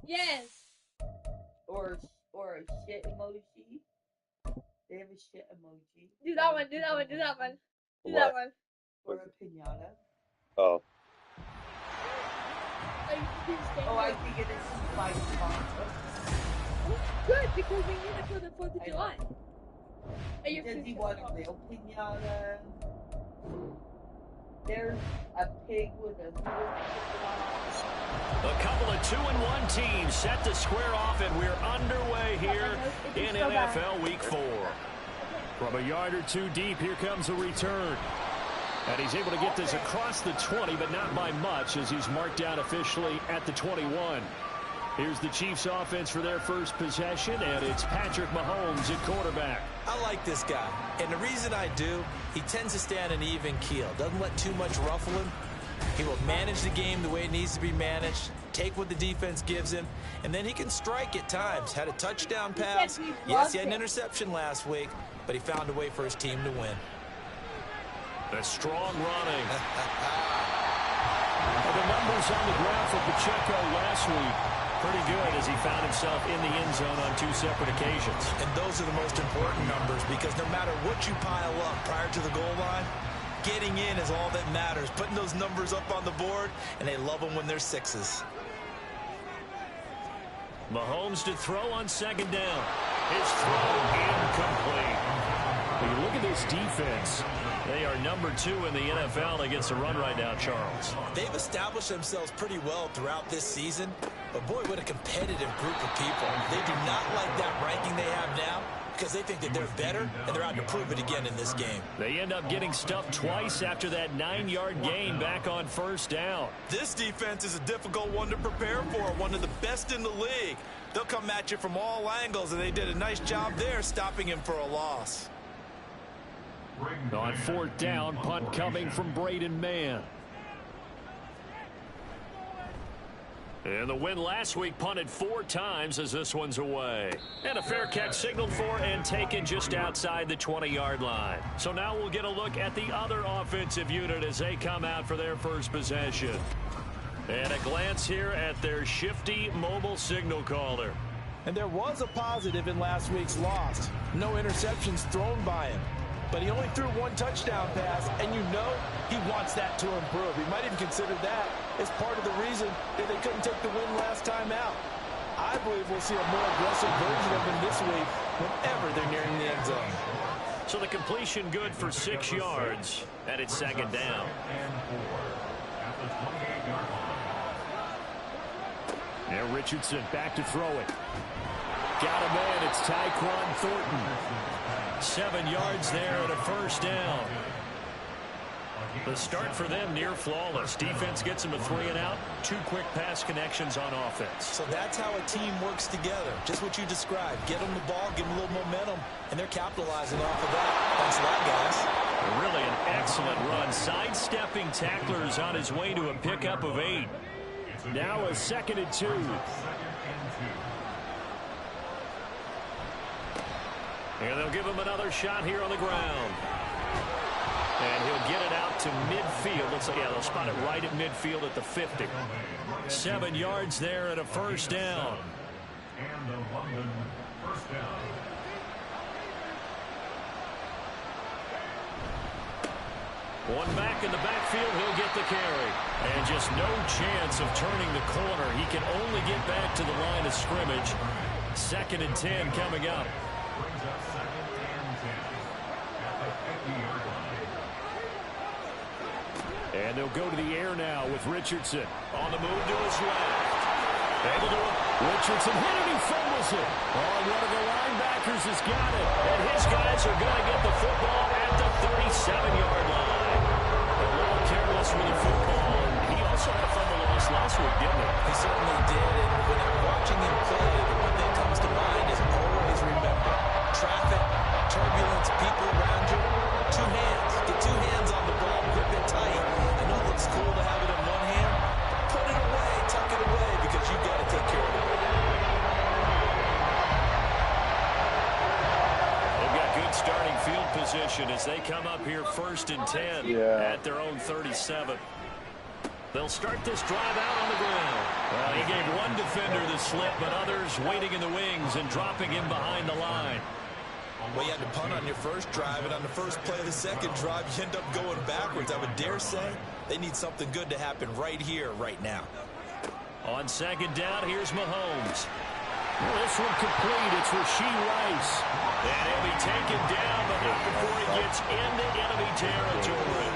Yes. Or a shit emoji. They have a shit emoji. Do that one. Do that one. Do that one. Do What? that one. Or a pinata. Oh. Oh, I think it is my sponsor. Good, because we need it for the 4th of July. Does he want a real pinata? There's a pig with a A couple of 2-1 teams set to square off, and we're underway here in NFL Week 4. From a yard or two deep, here comes a return. And he's able to get this across the 20, but not by much, as he's marked down officially at the 21. Here's the Chiefs offense for their first possession, and it's Patrick Mahomes at quarterback. I like this guy, and the reason I do, he tends to stay on an even keel, doesn't let too much ruffle him. He will manage the game the way it needs to be managed, take what the defense gives him, and then he can strike at times. Had a touchdown pass. Yes, he had an interception last week, but he found a way for his team to win. A strong running. The numbers on the ground for Pacheco last week, pretty good, as he found himself in the end zone on 2 separate occasions. And those are the most important numbers, because no matter what you pile up prior to the goal line, getting in is all that matters. Putting those numbers up on the board, and they love them when they're 6s. Mahomes to throw on 2nd down. His throw incomplete. When you look at this defense, they are number 2 in the NFL against the run right now, Charles. They've established themselves pretty well throughout this season, but boy, what a competitive group of people. They do not like that ranking they have now, because they think that they're better, and they're out to prove it again in this game. They end up getting stuffed twice after that 9-yard gain back on 1st down. This defense is a difficult one to prepare for, one of the best in the league. They'll come at you from all angles, and they did a nice job there stopping him for a loss. On 4th down, punt coming from Braden Mann. And the win last week punted 4 times as this one's away. And a fair catch signaled for and taken just outside the 20-yard line. So now we'll get a look at the other offensive unit as they come out for their first possession. And a glance here at their shifty mobile signal caller. And there was a positive in last week's loss. No interceptions thrown by him. But he only threw 1 touchdown pass, and you know he wants that to improve. He might even consider that as part of the reason that they couldn't take the win last time out. I believe we'll see a more aggressive version of him this week whenever they're nearing the end zone. So the completion good for 6 yards, and it's 2nd down. Now Richardson back to throw it. Got him in. It's Tyquan Thornton. 7 yards there and a 1st down. The start for them near flawless. Defense gets them a 3 and out. 2 quick pass connections on offense. So that's how a team works together. Just what you described. Get them the ball, give them a little momentum, and they're capitalizing off of that. Thanks a lot, guys. Really an excellent run. Sidestepping tacklers on his way to a pickup of 8. Now a 2nd and 2. And they'll give him another shot here on the ground. And he'll get it out to midfield. Looks like, yeah, they'll spot it right at midfield at the 50. 7 yards there and a 1st down. And the London 1st down. One back in the backfield, he'll get the carry. And just no chance of turning the corner. He can only get back to the line of scrimmage. 2nd and 10 coming up. Brings up 2nd and 10 at the 50-yard line. And they'll go to the air now with Richardson. On the move to his left. Able to Richardson hit it, he fumbles it. Oh, one of the linebackers has got it. And his guys are going to get the football at the 37-yard line. A little careless with the football. And he also had a fumble loss last week, didn't he? He certainly did. And when I'm watching him play, the one thing comes to mind is always remember. Traffic, turbulence, people around you. 2 hands. Get 2 hands on the ball, grip it tight. I know it looks cool to have it in one hand. Put it away, tuck it away, because you've got to take care of it. They've got good starting field position as they come up here 1st and 10 at their own 37. They'll start this drive out on the ground. Well, he gave one defender the slip, but others waiting in the wings and dropping him behind the line. Well, you had to punt on your first drive, and on the first play of the second drive, you end up going backwards. I would dare say they need something good to happen right here, right now. On second down, here's Mahomes. Well, this one complete. It's Rashee Rice. And he'll be taken down, but not before he gets into enemy territory.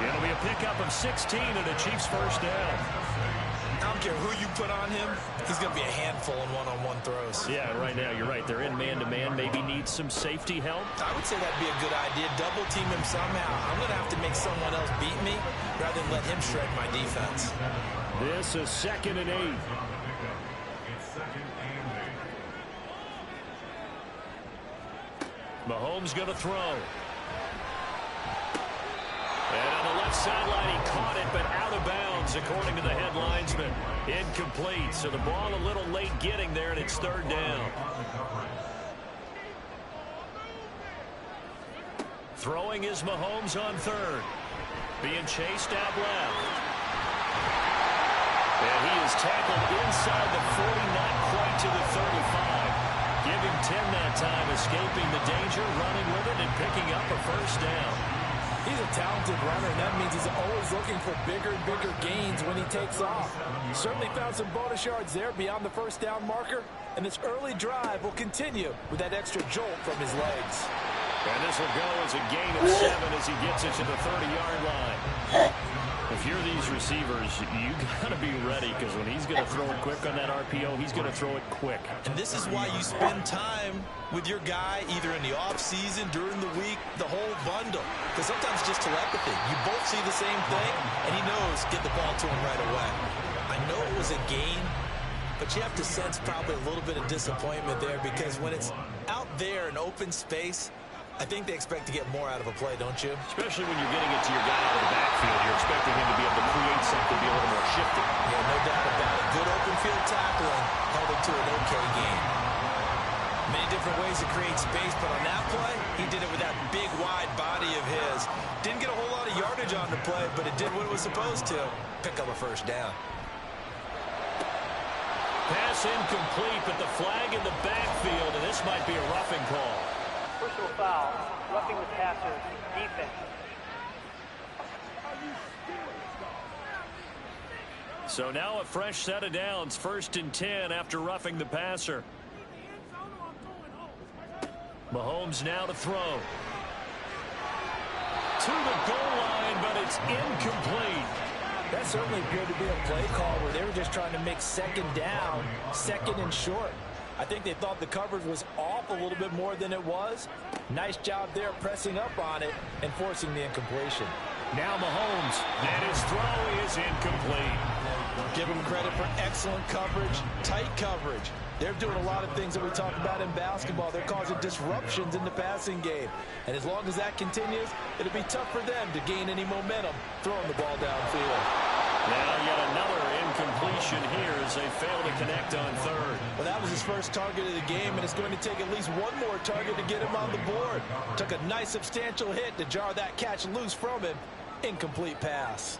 It'll be a pickup of 16 and a Chiefs first down. I don't care who you put on him. He's going to be a handful in one-on-one throws. Yeah, right now you're right. They're in man-to-man. Maybe need some safety help. I would say that'd be a good idea. Double team him somehow. I'm going to have to make someone else beat me rather than let him shred my defense. This is 2nd and 8. It's 2nd and 8. Mahomes going to throw. And on the left sideline, he caught it, but out of bounds, according to the head linesman. Incomplete, so the ball a little late getting there, and it's 3rd down. Throwing is Mahomes on 3rd. Being chased out left. And he is tackled inside the 40, not quite to the 35. Give him 10 that time, escaping the danger, running with it, and picking up a first down. He's a talented runner, and that means he's always looking for bigger and bigger gains when he takes off. Certainly found some bonus yards there beyond the first down marker, and this early drive will continue with that extra jolt from his legs. And this will go as a gain of 7 as he gets it to the 30-yard line. If you're these receivers, you got to be ready, because when he's going to throw it quick on that RPO, he's going to throw it quick. And this is why you spend time with your guy either in the offseason, during the week, the whole bundle. Because sometimes it's just telepathy. You both see the same thing, and he knows get the ball to him right away. I know it was a gain, but you have to sense probably a little bit of disappointment there, because when it's out there in open space, I think they expect to get more out of a play, don't you? Especially when you're getting it to your guy out of the backfield. You're expecting him to be able to create something, be a little more shifty. Yeah, no doubt about it. Good open field tackling held it to an okay gain. Many different ways to create space, but on that play, he did it with that big, wide body of his. Didn't get a whole lot of yardage on the play, but it did what it was supposed to. Pick up a first down. Pass incomplete, but the flag in the backfield, and this might be a roughing call. Personal foul, roughing the passer, defense. So now a fresh set of downs, 1st and 10 after roughing the passer. Mahomes now to throw. To the goal line, but it's incomplete. That certainly appeared to be a play call where they were just trying to make 2nd down, 2nd and short. I think they thought the coverage was off a little bit more than it was. Nice job there pressing up on it and forcing the incompletion. Now Mahomes, and his throw is incomplete. Give him credit for excellent coverage, tight coverage. They're doing a lot of things that we talk about in basketball. They're causing disruptions in the passing game. And as long as that continues, it'll be tough for them to gain any momentum throwing the ball downfield. Now yet another incompletion here as they fail to connect on 3rd. Well, that was his first target of the game, and it's going to take at least one more target to get him on the board. Took a nice substantial hit to jar that catch loose from him. Incomplete pass.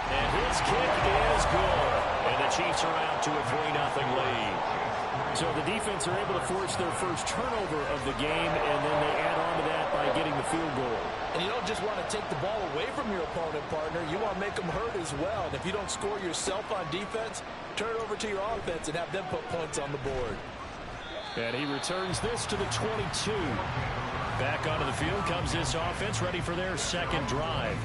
And his kick is good. And the Chiefs are out to a 3-0 lead. So the defense are able to force their first turnover of the game, and then they add on to that by getting the field goal. And you don't just want to take the ball away from your opponent, partner. You want to make them hurt as well. And if you don't score yourself on defense, turn it over to your offense and have them put points on the board. And he returns this to the 22. Back onto the field comes this offense, ready for their 2nd drive.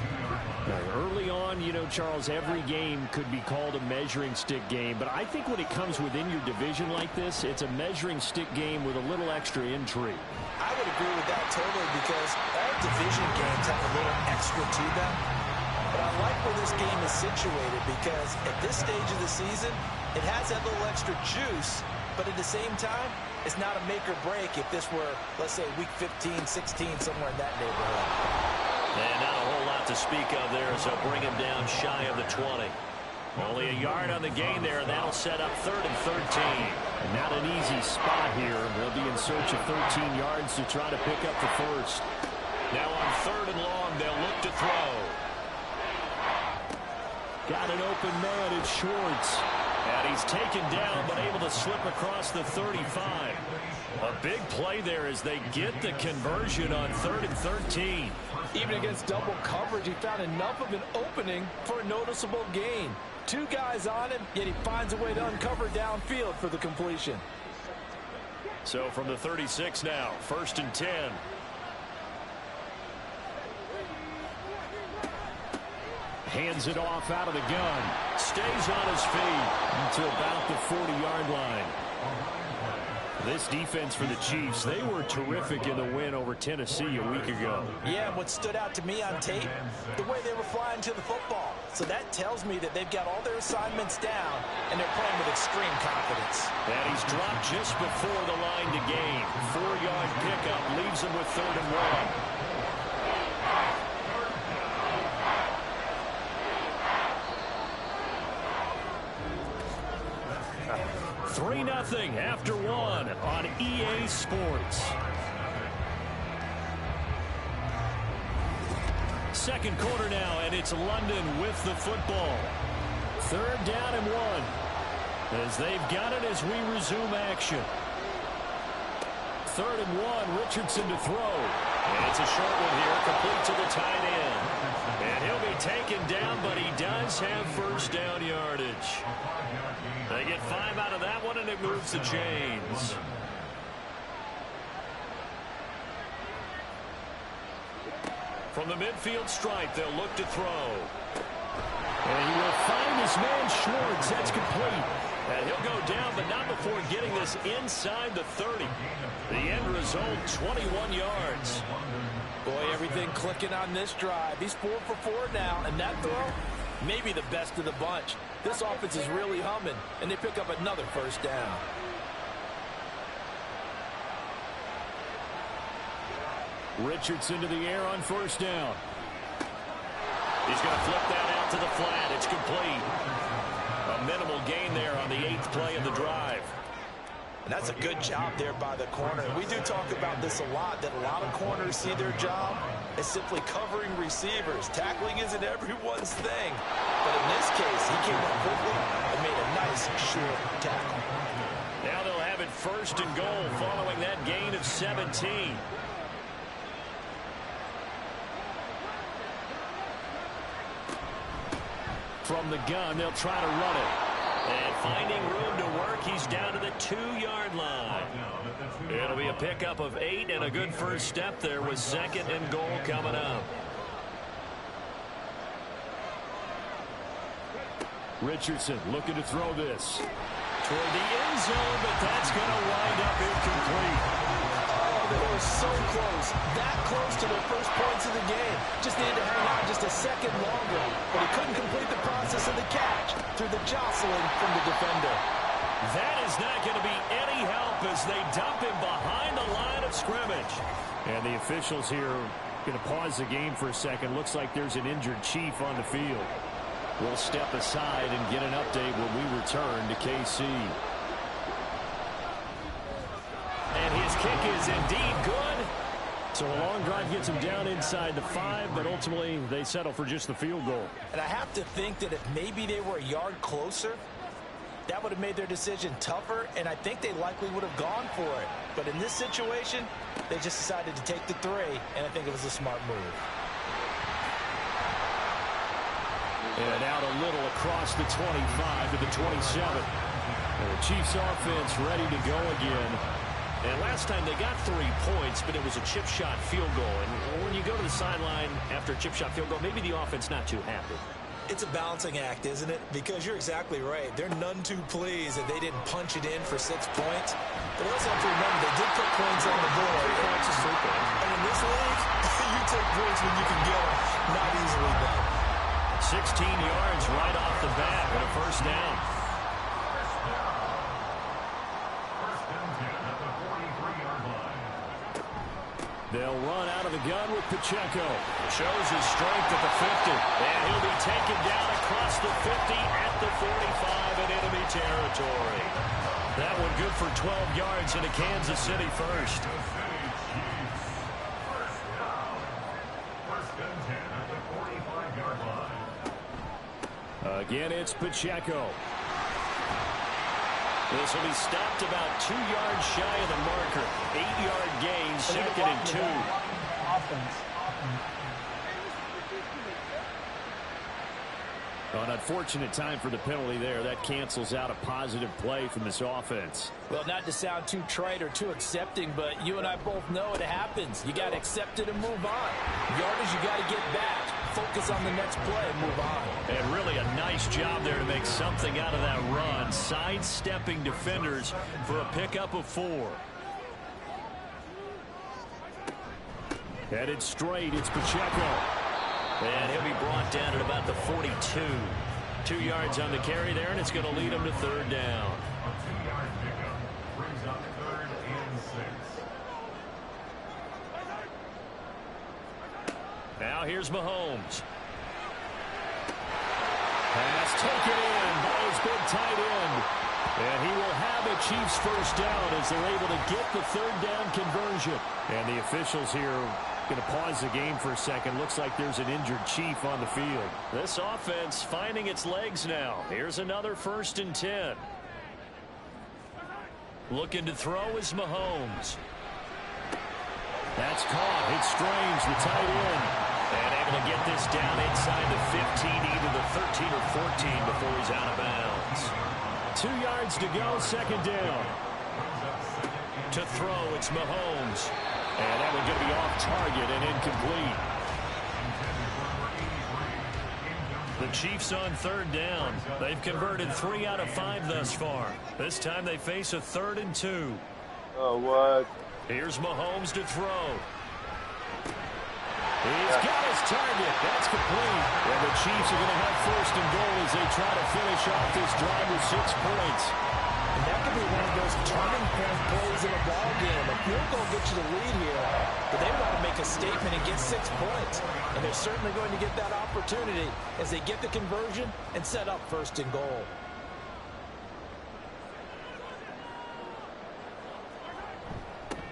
Now, early on, you know, Charles, every game could be called a measuring stick game. But I think when it comes within your division like this, it's a measuring stick game with a little extra intrigue. I would agree with that totally, because all division games have a little extra to them. But I like where this game is situated, because at this stage of the season, it has that little extra juice. But at the same time, it's not a make or break if this were, let's say, week 15, 16, somewhere in that neighborhood. And not a whole lot to speak of there, so bring him down shy of the 20. Only a yard on the gain there, and that'll set up 3rd and 13. And not an easy spot here. They'll be in search of 13 yards to try to pick up the first. Now on 3rd and long, they'll look to throw. Got an open man in Schwartz. And he's taken down, but able to slip across the 35. A big play there as they get the conversion on 3rd and 13. Even against double coverage, he found enough of an opening for a noticeable gain. 2 guys on him, yet he finds a way to uncover downfield for the completion. So from the 36 now, 1st and 10. Hands it off out of the gun. Stays on his feet to about the 40-yard line. This defense for the Chiefs, they were terrific in the win over Tennessee a week ago. Yeah, and what stood out to me on tape, the way they were flying to the football. So that tells me that they've got all their assignments down, and they're playing with extreme confidence. And he's dropped just before the line to gain. 4-yard pickup leaves him with 3rd and 1. 3-0 after 1 on EA Sports. Second quarter now, and it's London with the football. 3rd down and 1 as they've got it as we resume action. 3rd and 1, Richardson to throw. And it's a short one here, complete to the tight end. And he'll be taken down, but he does have 1st down yardage. They get 5 out of that one, and it moves the chains. From the midfield stripe, they'll look to throw. And he will find his man Schwartz. That's complete. And he'll go down, but not before getting this inside the 30. The end result, 21 yards. Boy, everything clicking on this drive. He's 4 for 4 now, and that throw, maybe the best of the bunch. This offense is really humming, and they pick up another 1st down. Richardson to the air on 1st down. He's going to flip that out to the flat. It's complete. A minimal gain there on the 8th play of the drive. And that's a good job there by the corner. We do talk about this a lot, that a lot of corners see their job as simply covering receivers. Tackling isn't everyone's thing. But in this case, he came up quickly and made a nice, short tackle. Now they'll have it 1st and goal following that gain of 17. From the gun, they'll try to run it. And finding room to work, he's down to the 2-yard line. It'll be a pickup of 8 and a good 1st step there with 2nd and goal coming up. Richardson looking to throw this toward the end zone, but that's going to wind up incomplete. Oh, they were so close, that close to their 1st points of the game. Just needed to hang on just a second longer, but he couldn't complete the process of the catch through the jostling from the defender. That is not going to be any help as they dump him behind the line of scrimmage. And the officials here are going to pause the game for a second. Looks like there's an injured Chief on the field. We'll step aside and get an update when we return to KC. And his kick is indeed good. So a long drive gets him down inside the 5, but ultimately they settle for just the field goal. And I have to think that if maybe they were a yard closer, that would have made their decision tougher, and I think they likely would have gone for it. But in this situation, they just decided to take the 3, and I think it was a smart move. And out a little across the 25 to the 27. And the Chiefs offense ready to go again. And last time they got 3 points, but it was a chip shot field goal. And when you go to the sideline after a chip shot field goal, maybe the offense not too happy. It's a balancing act, isn't it? Because you're exactly right. They're none too pleased that they didn't punch it in for 6 points. But also have to remember, they did put points on the board. 3 points is 3 points. And in this league, you take points when you can get them. Not easily done. 16 yards right off the bat and a 1st down. They'll run out of the gun with Pacheco. Shows his strength at the 50. And he'll be taken down across the 50 at the 45 in enemy territory. That one good for 12 yards into Kansas City 1st. Again, it's Pacheco. This will be stopped about 2 yards shy of the marker. 8-yard gain, 2nd and 2. An unfortunate time for the penalty there. That cancels out a positive play from this offense. Well, not to sound too trite or too accepting, but you and I both know it happens. You got to accept it and move on. Yardage, you got to get back. Focus on the next play and move on. And really a nice job there to make something out of that run. Sidestepping defenders for a pickup of 4. Headed straight, it's Pacheco. And he'll be brought down at about the 42. 2 yards on the carry there, and it's going to lead him to 3rd down. A 2-yard pickup brings up 3rd and 6. Now here's Mahomes. Pass taken in by his big tight end. And he will have a Chiefs first down as they're able to get the 3rd down conversion. And the officials here going to pause the game for a second. Looks like there's an injured Chief on the field. This offense finding its legs now. Here's another 1st and 10. Looking to throw is Mahomes. That's caught. It's Strange, the tight end. And able to get this down inside the 15, either the 13 or 14 before he's out of bounds. 2 yards to go, 2nd down. To throw, it's Mahomes. And that one going to be off target and incomplete. The Chiefs on 3rd down. They've converted 3 out of 5 thus far. This time they face a 3rd and 2. Oh, what? Here's Mahomes to throw. He's got his target. That's complete. And the Chiefs are going to have 1st and goal as they try to finish off this drive with 6 points. And that could be one of those turning point plays in a ball game. A field goal gets you the lead here, but they want to make a statement and get 6 points. And they're certainly going to get that opportunity as they get the conversion and set up 1st and goal.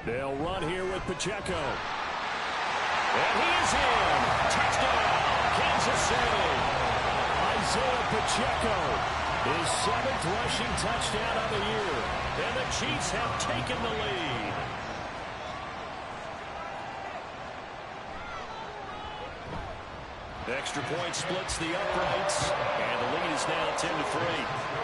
They'll run here with Pacheco. And he is in. Touchdown, Kansas City. Isaiah Pacheco, his 7th rushing touchdown of the year. And the Chiefs have taken the lead. The extra point splits the uprights. And the lead is now 10-3.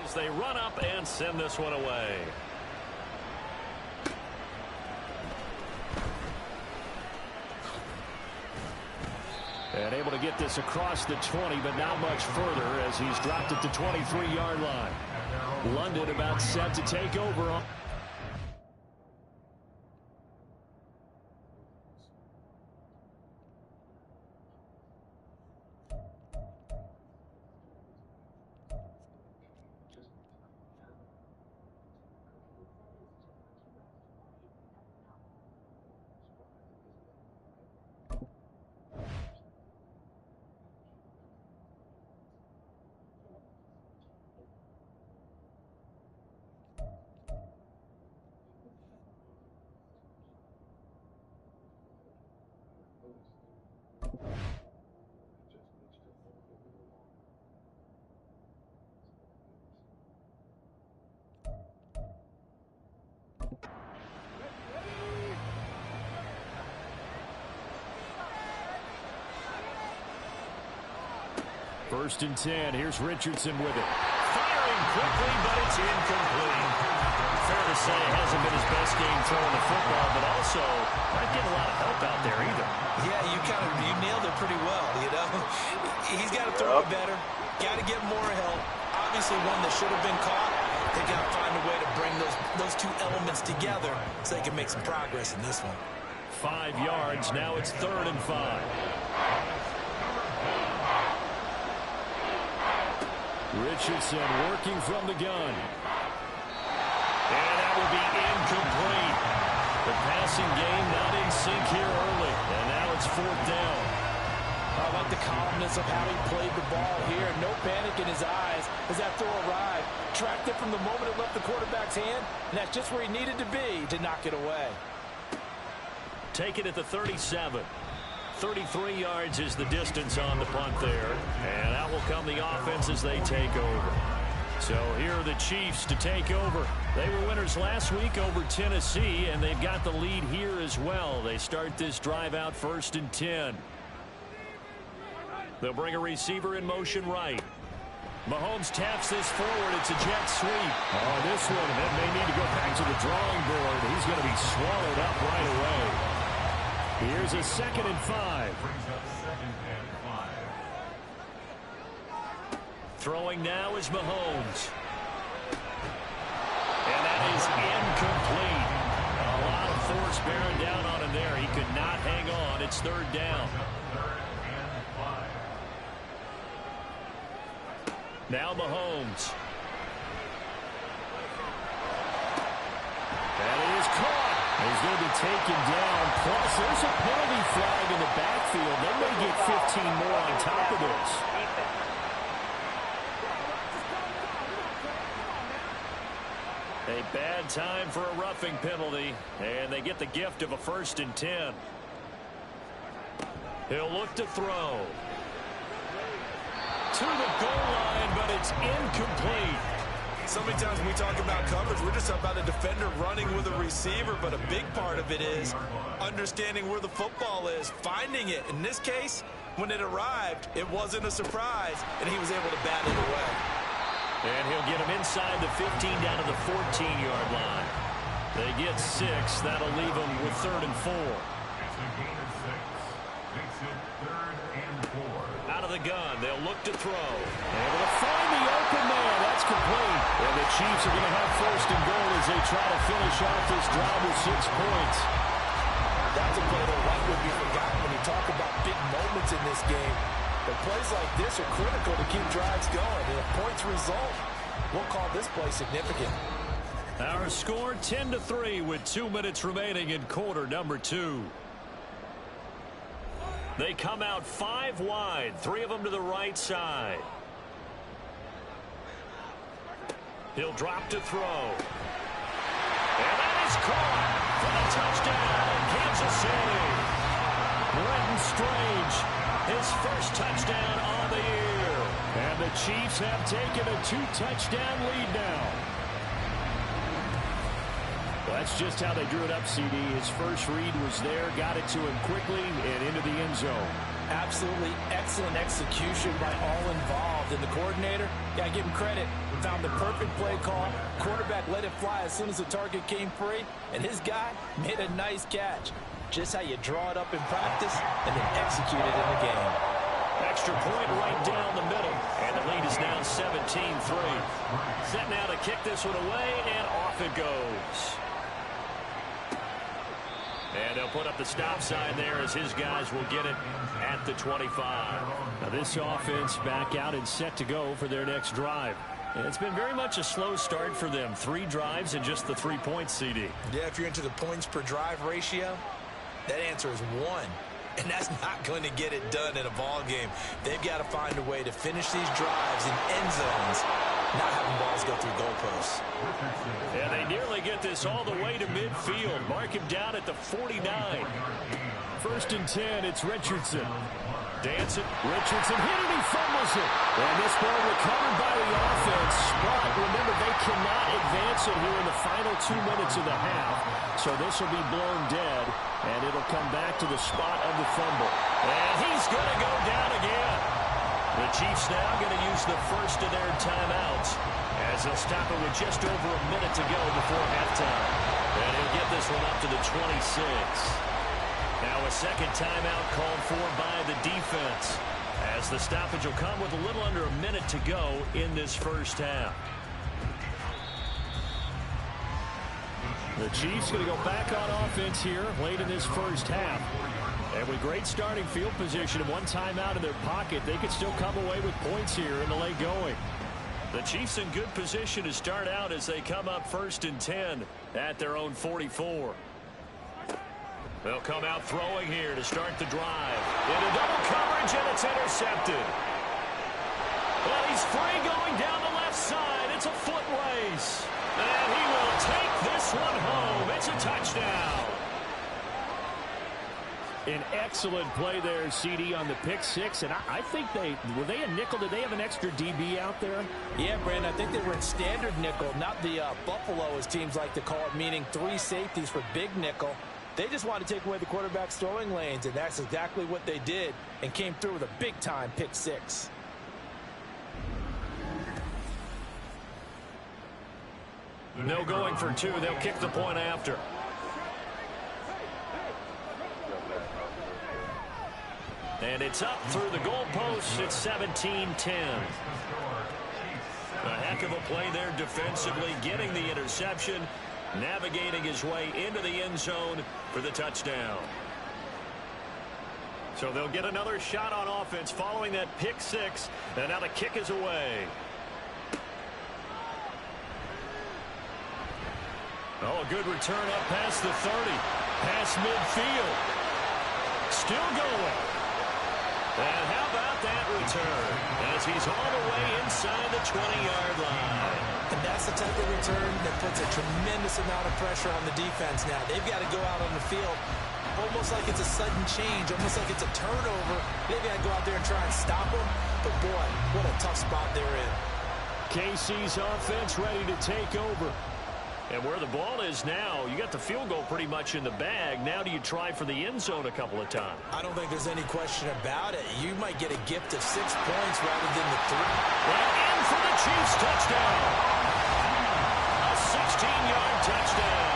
As they run up and send this one away. And able to get this across the 20, but not much further as he's dropped it to 23-yard line. London about set to take over on. First and 10. Here's Richardson with it. Firing quickly, but it's incomplete. Fair to say, hasn't been his best game throwing the football, but also not getting a lot of help out there either. Yeah, you nailed it pretty well, you know. He's got to throw it better. Got to get more help. Obviously one that should have been caught. They got to find a way to bring those two elements together so they can make some progress in this one. 5 yards. Now it's 3rd and 5. Richardson working from the gun. And that will be incomplete. The passing game not in sync here early. And now it's 4th down. I like the calmness of how he played the ball here. No panic in his eyes as that throw arrived. Tracked it from the moment it left the quarterback's hand, and that's just where he needed to be to knock it away. Take it at the 37. 33 yards is the distance on the punt there. And out will come the offense as they take over. So here are the Chiefs to take over. They were winners last week over Tennessee, and they've got the lead here as well. They start this drive out 1st and 10. They'll bring a receiver in motion right. Mahomes taps this forward. It's a jet sweep. Oh, this one, it may need to go back to the drawing board. He's going to be swallowed up right away. Here's a 2nd and 5. Throwing now is Mahomes. And that is incomplete. A lot of force bearing down on him there. He could not hang on. It's 3rd down. Now Mahomes. And it is caught. He's going to be taken down. Plus, there's a penalty flag in the backfield. They may get 15 more on top of this. A bad time for a roughing penalty. And they get the gift of a 1st and 10. He'll look to throw. To the goal line, but it's incomplete. So many times when we talk about coverage, we're just talking about a defender running with a receiver, but a big part of it is understanding where the football is, finding it. In this case, when it arrived, it wasn't a surprise, and he was able to bat it away. And he'll get him inside the 15 down to the 14-yard line. They get 6. That'll leave them with 3rd and 4. Out of the gun, they'll look to throw. Able to find the open man. That's complete. And the Chiefs are going to have 1st and goal as they try to finish off this drive with 6 points. That's a play that right would be forgotten when you talk about big moments in this game. But plays like this are critical to keep drives going. And if points result, we'll call this play significant. Our score 10-3 with 2 minutes remaining in quarter number 2. They come out 5 wide, 3 of them to the right side. He'll drop to throw. And that is caught for the touchdown, Kansas City. Brenton Strange, his first touchdown on the year. And the Chiefs have taken a 2-touchdown lead now. Well, that's just how they drew it up, CD. His first read was there, got it to him quickly, and into the end zone. Absolutely excellent execution by all involved. And the coordinator, got to give him credit, found the perfect play call. Quarterback let it fly as soon as the target came free, and his guy made a nice catch. Just how you draw it up in practice and then execute it in the game. Extra point right down the middle, and the lead is now 17-3. Set now to kick this one away, and off it goes. And they'll put up the stop sign there as his guys will get it at the 25. Now this offense back out and set to go for their next drive. And it's been very much a slow start for them. 3 drives and just the 3 points, CD. Yeah, if you're into the points per drive ratio, that answer is 1. And that's not going to get it done in a ball game. They've got to find a way to finish these drives in end zones, not having balls go through goalposts. And they nearly get this all the way to midfield. Mark him down at the 49. 1st and 10, it's Richardson. Dancing, Richardson hit it, he fumbles it. And this ball recovered by the offense. But remember, they cannot advance it here in the final 2 minutes of the half. So this will be blown dead, and it'll come back to the spot of the fumble. And he's going to go down again. The Chiefs now going to use the first of their timeouts as they'll stop it with just over a minute to go before halftime. And he'll get this one up to the 26. Now a second timeout called for by the defense as the stoppage will come with a little under a minute to go in this first half. The Chiefs going to go back on offense here late in this first half. And with great starting field position and one timeout in their pocket, they could still come away with points here in the late going. The Chiefs in good position to start out as they come up 1st and 10 at their own 44. They'll come out throwing here to start the drive. Into double coverage, and it's intercepted. Well, he's free going down the left side. It's a foot race. And he will take this one home. It's a touchdown. An excellent play there, CD, on the pick six. And I think were they a nickel? Did they have an extra DB out there? Yeah, Brandon, I think they were in standard nickel, not the Buffalo, as teams like to call it, meaning 3 safeties for big nickel. They just wanted to take away the quarterback's throwing lanes, and that's exactly what they did, and came through with a big-time pick six. No going for 2. They'll kick the point after. And it's up through the goalposts. It's 17-10. A heck of a play there defensively, getting the interception, navigating his way into the end zone for the touchdown. So they'll get another shot on offense following that pick six, and now the kick is away. Oh, a good return up past the 30. Past midfield. Still going. And how about that return? As he's all the way inside the 20-yard line. And that's the type of return that puts a tremendous amount of pressure on the defense now. They've got to go out on the field almost like it's a sudden change, almost like it's a turnover. They've got to go out there and try and stop them. But, boy, what a tough spot they're in. KC's offense ready to take over. And where the ball is now, you got the field goal pretty much in the bag. Now do you try for the end zone a couple of times? I don't think there's any question about it. You might get a gift of 6 points rather than the 3. Well, in for the Chiefs touchdown. A 16-yard touchdown.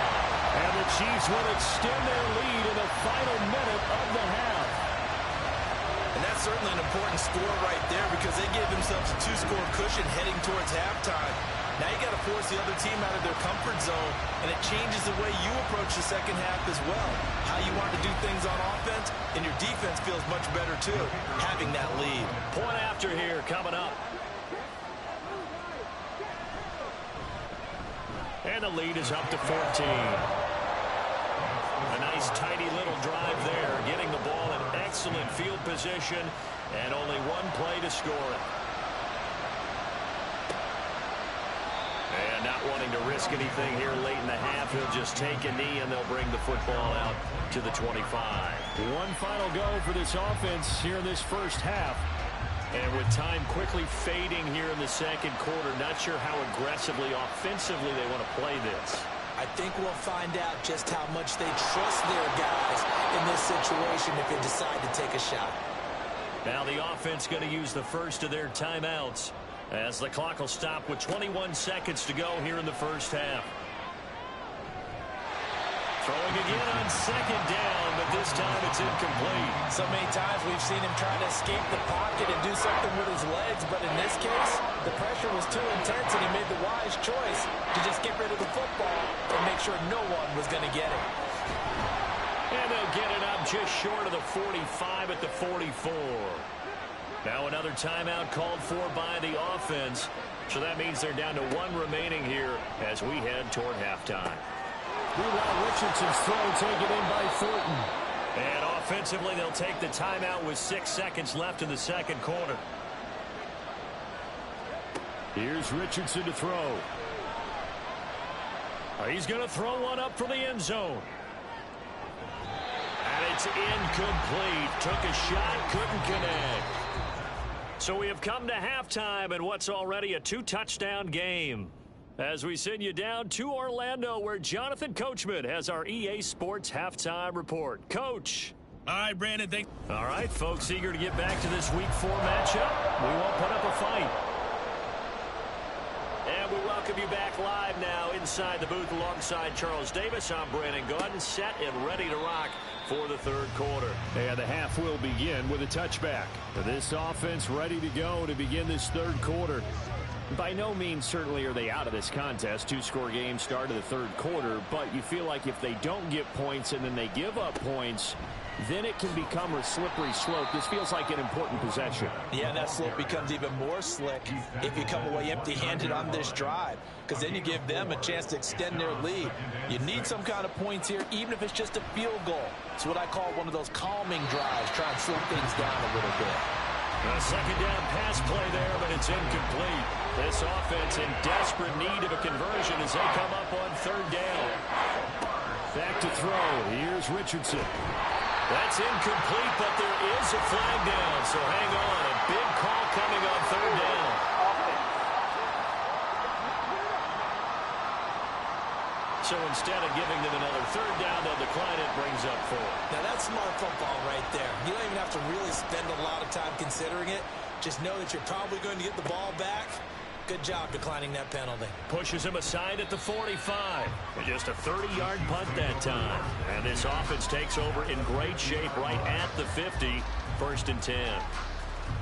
And the Chiefs will extend their lead in the final minute of the half. And that's certainly an important score right there because they gave themselves a 2-score cushion heading towards halftime. Now you got to force the other team out of their comfort zone, and it changes the way you approach the second half as well. How you want to do things on offense, and your defense feels much better too, having that lead. Point after here coming up. And the lead is up to 14. A nice tidy little drive there, getting the ball in excellent field position, and only one play to score it. And not wanting to risk anything here late in the half, he'll just take a knee and they'll bring the football out to the 25. One final go for this offense here in this first half. And with time quickly fading here in the second quarter, not sure how aggressively, offensively they want to play this. I think we'll find out just how much they trust their guys in this situation if they decide to take a shot. Now the offense going to use the first of their timeouts, as the clock will stop with 21 seconds to go here in the first half. Throwing again on second down, but this time it's incomplete. So many times we've seen him trying to escape the pocket and do something with his legs, but in this case, the pressure was too intense and he made the wise choice to just get rid of the football and make sure no one was going to get it. And they'll get it up just short of the 45 at the 44. Now another timeout called for by the offense. So that means they're down to 1 remaining here as we head toward halftime. Richardson's throw taken in by Thornton. And offensively, they'll take the timeout with 6 seconds left in the second quarter. Here's Richardson to throw. He's going to throw one up for the end zone. And it's incomplete. Took a shot, couldn't connect. So we have come to halftime in what's already a 2-touchdown game. As we send you down to Orlando, where Jonathan Coachman has our EA Sports Halftime Report. Coach. All right, Brandon. Thanks. All right, folks, eager to get back to this Week 4 matchup. We won't put up a fight. And we welcome you back live now inside the booth alongside Charles Davis. I'm Brandon Gaudin, set and ready to rock for the third quarter. And the half will begin with a touchback. This offense ready to go to begin this third quarter. By no means certainly are they out of this contest. Two-score game start of the third quarter, but you feel like if they don't get points and then they give up points, then it can become a slippery slope. This feels like an important possession. Yeah, that slope becomes even more slick if you come away empty-handed on this drive, because then you give them a chance to extend their lead. You need some kind of points here, even if it's just a field goal. It's what I call one of those calming drives, try and slow things down a little bit. A second down pass play there, but it's incomplete. This offense in desperate need of a conversion as they come up on third down. Back to throw. Here's Richardson. That's incomplete, but there is a flag down, so hang on. A big call coming on third down. So instead of giving them another third down, they'll decline it, brings up 4. Now that's smart football right there. You don't even have to really spend a lot of time considering it. Just know that you're probably going to get the ball back. Good job declining that penalty. Pushes him aside at the 45. Just a 30-yard punt that time. And this offense takes over in great shape right at the 50. 1st and 10.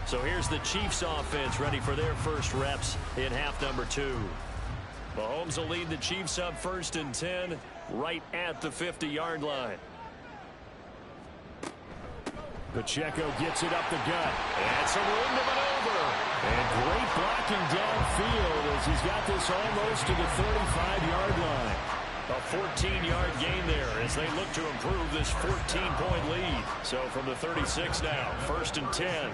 So here's the Chiefs offense ready for their first reps in half number 2. Mahomes will lead the Chiefs up 1st and 10 right at the 50-yard line. Pacheco gets it up the gut. And some room to maneuver. And great blocking downfield as he's got this almost to the 35-yard line. A 14-yard gain there as they look to improve this 14-point lead. So from the 36 now, 1st and 10.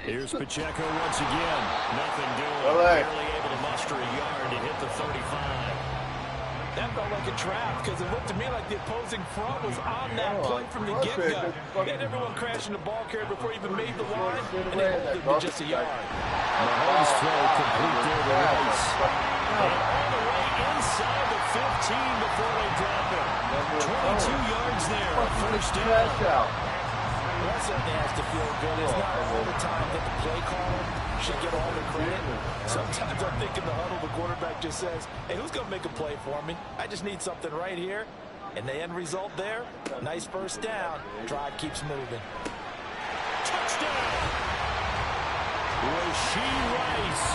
Here's Pacheco once again. Nothing doing. Barely able to muster a yard to hit the 35. That felt like a trap because it looked to me like the opposing front was on that play from the get-go. They had everyone crashing the ball carrier before he even made the line, and they hold it with just a yard. Mahomes throw complete there to Rice. And all the way inside the 15 before they drop it. 22 yards there, 1st down. That certainly has to feel good. It's not all the time that the play caller should get all the credit. Sometimes I think in the huddle, the quarterback just says, hey, who's going to make a play for me? I just need something right here. And the end result there, nice 1st down. Drive keeps moving. Touchdown! Rashee Rice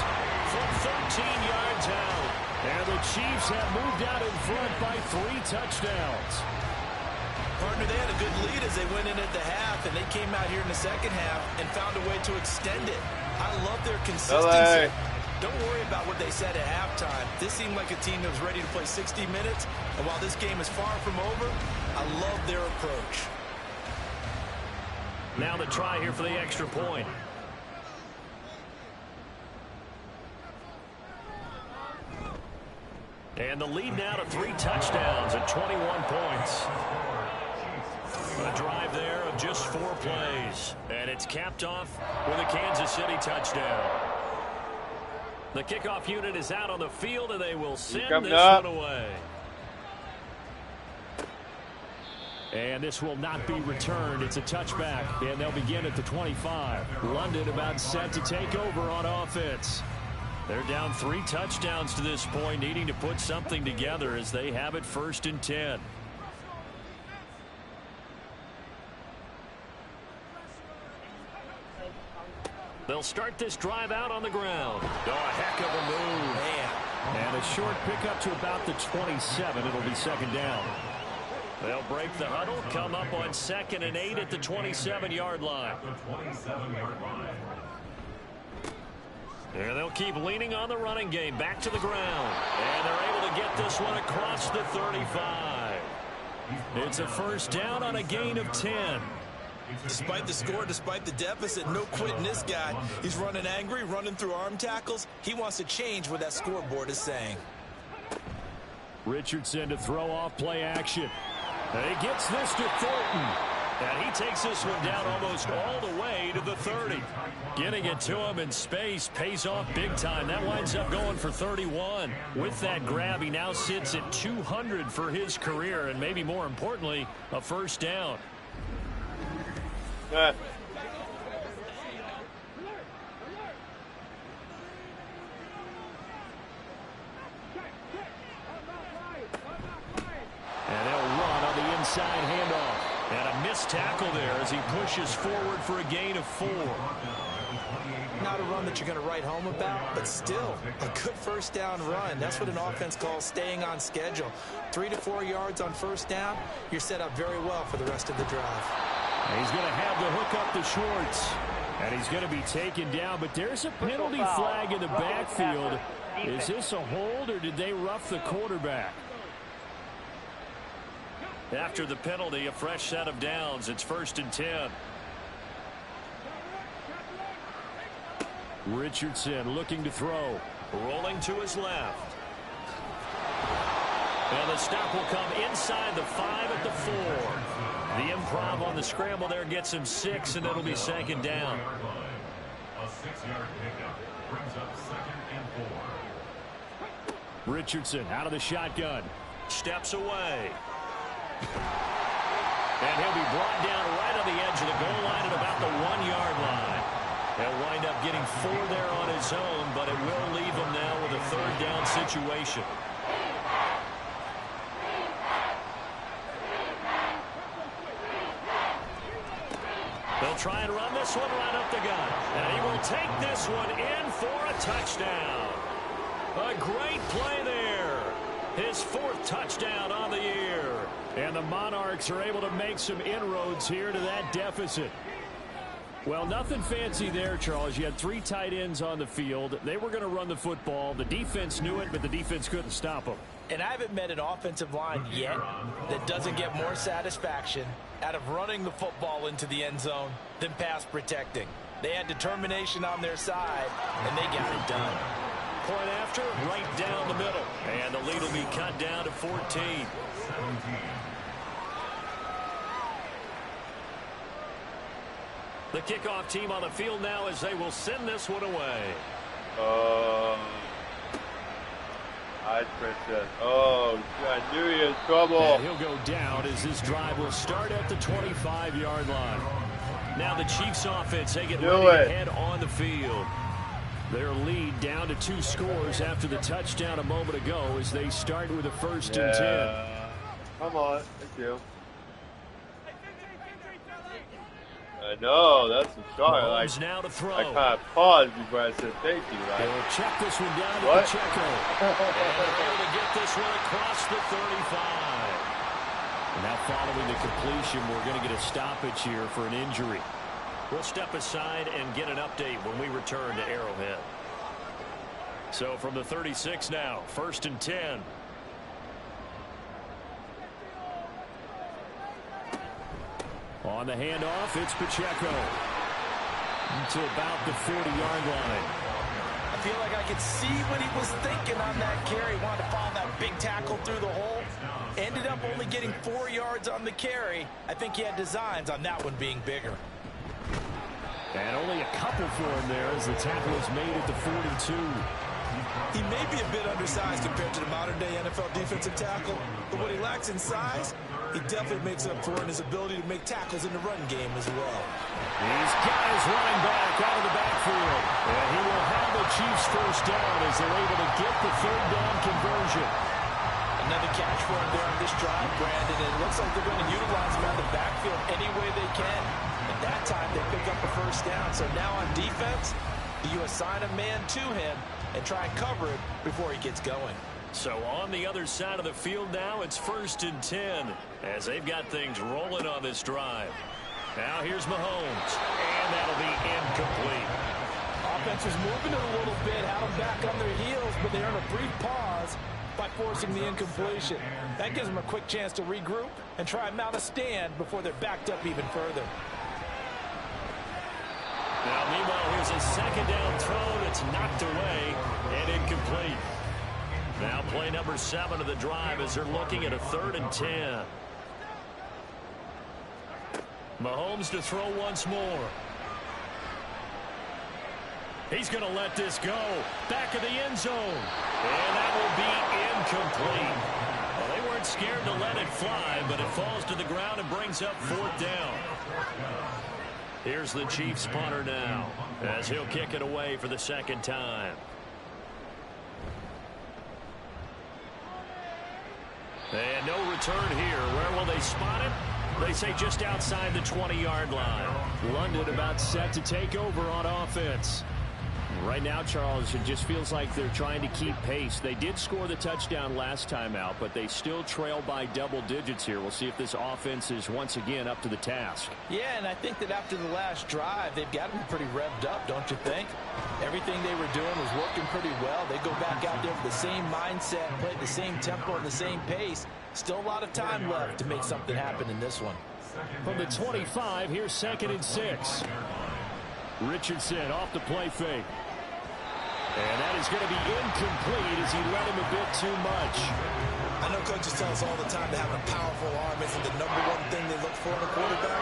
from 13 yards out. And the Chiefs have moved out in front by 3 touchdowns. Partner, they had a good lead as they went in at the half, and they came out here in the second half and found a way to extend it. I love their consistency. Don't worry about what they said at halftime. This seemed like a team that was ready to play 60 minutes, and while this game is far from over, I love their approach. Now the try here for the extra point. And the lead now to 3 touchdowns at 21 points. A drive there of just 4 plays. And it's capped off with a Kansas City touchdown. The kickoff unit is out on the field, and they will send this one away. And this will not be returned. It's a touchback, and they'll begin at the 25. London about set to take over on offense. They're down 3 touchdowns to this point, needing to put something together as they have it 1st and 10. They'll start this drive out on the ground. Oh, a heck of a move. Man. And a short pickup to about the 27. It'll be 2nd down. They'll break the huddle, come up on 2nd and 8 at the 27-yard line. And they'll keep leaning on the running game. Back to the ground. And they're able to get this one across the 35. It's a 1st down on a gain of 10. Despite the score, despite the deficit, no quitting this guy. He's running angry, running through arm tackles. He wants to change what that scoreboard is saying. Richardson to throw off play action. And he gets this to Thornton. And he takes this one down almost all the way to the 30. Getting it to him in space pays off big time. That winds up going for 31. With that grab, he now sits at 200 for his career. And maybe more importantly, a 1st down. Good. And they'll run on the inside handoff. And a nice tackle there as he pushes forward for a gain of 4. Not a run that you're going to write home about, but still a good first down run. That's what an offense calls staying on schedule. 3 to 4 yards on first down, you're set up very well for the rest of the drive. He's going to have the hook up to Schwartz. And he's going to be taken down, but there's a penalty flag in the backfield. Is this a hold, or did they rough the quarterback? After the penalty, a fresh set of downs. It's 1st and 10. Richardson looking to throw. Rolling to his left. And the stop will come inside the 5 at the 4. The improv on the scramble there gets him 6, and it'll be 2nd down. A 6-yard pickup brings up 2nd and 4. Richardson out of the shotgun. Steps away. And he'll be brought down right on the edge of the goal line at about the 1-yard line. He'll wind up getting 4 there on his own, but it will leave him now with a 3rd down situation. They'll try and run this one right up the gut. And he will take this one in for a touchdown. A great play there. His 4th touchdown on the year. And the Monarchs are able to make some inroads here to that deficit. Well, nothing fancy there, Charles. You had 3 tight ends on the field. They were going to run the football. The defense knew it, but the defense couldn't stop them. And I haven't met an offensive line yet that doesn't get more satisfaction out of running the football into the end zone than pass protecting. They had determination on their side, and they got it done. Point after, right down the middle. And the lead will be cut down to 14. 17. The kickoff team on the field now as they will send this one away. Hi, Princess. Oh, I knew he had trouble. And he'll go down as this drive will start at the 25-yard line. Now the Chiefs offense, they get ready to head on the field. Their lead down to 2 scores after the touchdown a moment ago as they start with a 1st and 10. Come on. Thank you. I know, that's a shot. Now to throw. I kind of paused before I said thank you, right? They'll check this one down to Pacheco. And they're able to get this one across the 35. And now following the completion, we're going to get a stoppage here for an injury. We'll step aside and get an update when we return to Arrowhead. So from the 36 now, 1st and 10. On the handoff, it's Pacheco. To about the 40-yard line. I feel like I could see what he was thinking on that carry. Wanted to follow that big tackle through the hole. Ended up only getting 4 yards on the carry. I think he had designs on that one being bigger. And only a couple for him there as the tackle is made at the 42. He may be a bit undersized compared to the modern-day NFL defensive tackle, but what he lacks in size, he definitely makes up for in his ability to make tackles in the run game as well. He's got his running back out of the backfield. And he will have the Chiefs 1st down as they're able to get the 3rd down conversion. Another catch for him there on this drive, Brandon, and it looks like they're going to utilize him out of the backfield any way they can. At that time, they pick up the 1st down. So now on defense, you assign a man to him and try and cover it before he gets going. So on the other side of the field now, it's 1st and 10 as they've got things rolling on this drive. Now here's Mahomes, and that'll be incomplete. Offense was moving it a little bit, had them back on their heels, but they earn a brief pause by forcing the incompletion. That gives them a quick chance to regroup and try and mount a stand before they're backed up even further. Now, meanwhile, here's a 2nd down throw that's knocked away and incomplete. Now play number 7 of the drive as they're looking at a 3rd and 10. Mahomes to throw once more. He's going to let this go. Back of the end zone. And that will be incomplete. Well, they weren't scared to let it fly, but it falls to the ground and brings up 4th down. Here's the Chiefs punter now as he'll kick it away for the 2nd time. And no return here. Where will they spot it? They say just outside the 20-yard line. London about set to take over on offense. Right now, Charles, it just feels like they're trying to keep pace. They did score the touchdown last time out, but they still trail by double digits here. We'll see if this offense is once again up to the task. Yeah, and I think that after the last drive, they've got to be pretty revved up, don't you think? Everything they were doing was working pretty well. They go back out there with the same mindset, play the same tempo and the same pace. Still a lot of time left to make something happen in this one. From the 25, here's 2nd and 6. Richardson off the play fake. And that is going to be incomplete as he led him a bit too much. I know coaches tell us all the time that having a powerful arm isn't the #1 thing they look for in a quarterback.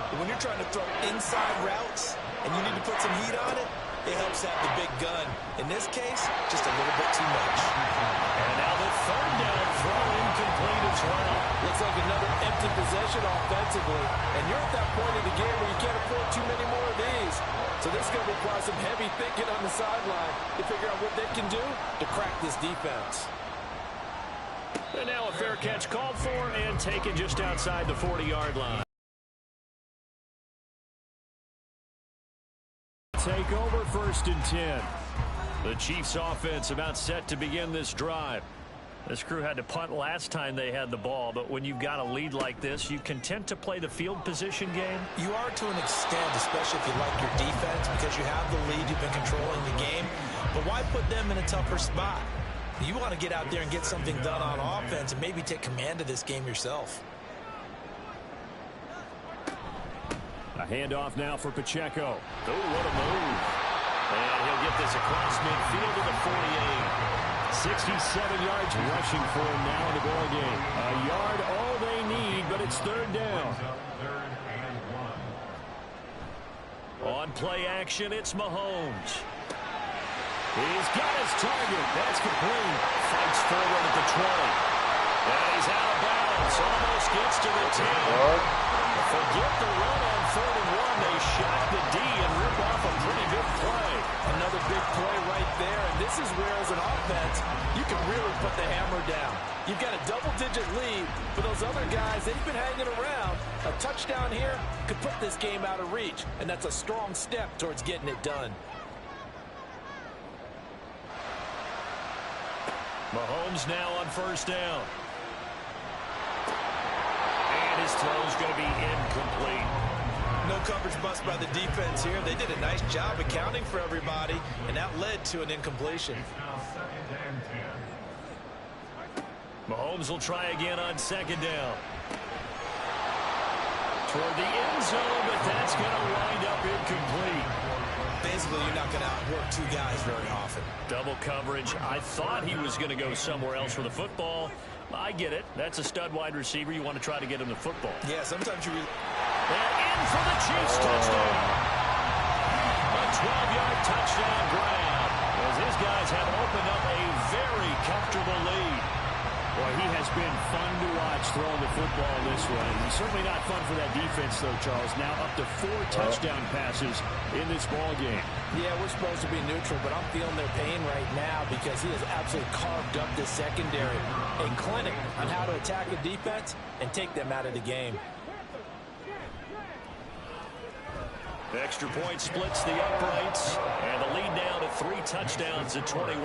But when you're trying to throw inside routes and you need to put some heat on it, it helps have the big gun. In this case, just a little bit too much. And now the 3rd down throw incomplete as well. Looks like another empty possession offensively. And you're at that point in the game where you can't afford too many more of these. So this is going to require some heavy thinking on the sideline to figure out what they can do to crack this defense. And now a fair catch called for and taken just outside the 40-yard line. Take over 1st and 10. The Chiefs offense about set to begin this drive. This crew had to punt last time they had the ball, but when you've got a lead like this, you content to play the field position game? You are to an extent, especially if you like your defense, because you have the lead, you've been controlling the game. But why put them in a tougher spot? You want to get out there and get something done on offense and maybe take command of this game yourself. A handoff now for Pacheco. Oh, what a move. And he'll get this across midfield to the 48. 67 yards rushing for him now in the ball game. A yard all they need, but it's 3rd down. On play action, it's Mahomes. He's got his target. That's complete. Fights forward at the 20. And he's out of bounds. Almost gets to the 10. Forget the run on 3rd and 1. They shot the D and rip off a pretty good play. Another big play right there. And this is where, as an offense, you can really put the hammer down. You've got a double-digit lead. For those other guys, they've been hanging around. A touchdown here could put this game out of reach. And that's a strong step towards getting it done. Mahomes now on 1st down. And his throw's going to be incomplete. No coverage bust by the defense here. They did a nice job accounting for everybody, and that led to an incompletion. Mahomes will try again on 2nd down. Toward the end zone, but that's going to wind up incomplete. Basically, you're not going to outwork 2 guys very often. Double coverage. I thought he was going to go somewhere else with the football. I get it. That's a stud wide receiver. You want to try to get him the football. Yeah, sometimes you... And in for the Chiefs touchdown. A 12-yard touchdown grab as his guys have opened up a very comfortable lead. Boy, he has been fun to watch throwing the football this way. He's certainly not fun for that defense, though, Charles. Now up to 4 touchdown passes in this ball game. Yeah, we're supposed to be neutral, but I'm feeling their pain right now because he has absolutely carved up this secondary. A clinic on how to attack a defense and take them out of the game. The extra point splits the uprights, and the lead down to 3 touchdowns at 21.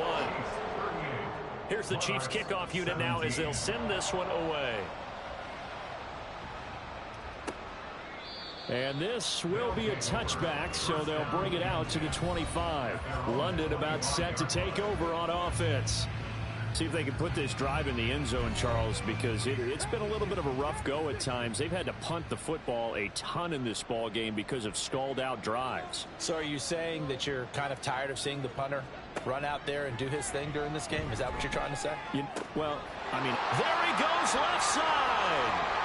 Here's the Chiefs kickoff unit now as they'll send this one away. And this will be a touchback, so they'll bring it out to the 25. London about set to take over on offense. See if they can put this drive in the end zone, Charles, because it's been a little bit of a rough go at times. They've had to punt the football a ton in this ball game because of stalled-out drives. So are you saying that you're kind of tired of seeing the punter run out there and do his thing during this game? Is that what you're trying to say? Well, I mean, there he goes left side.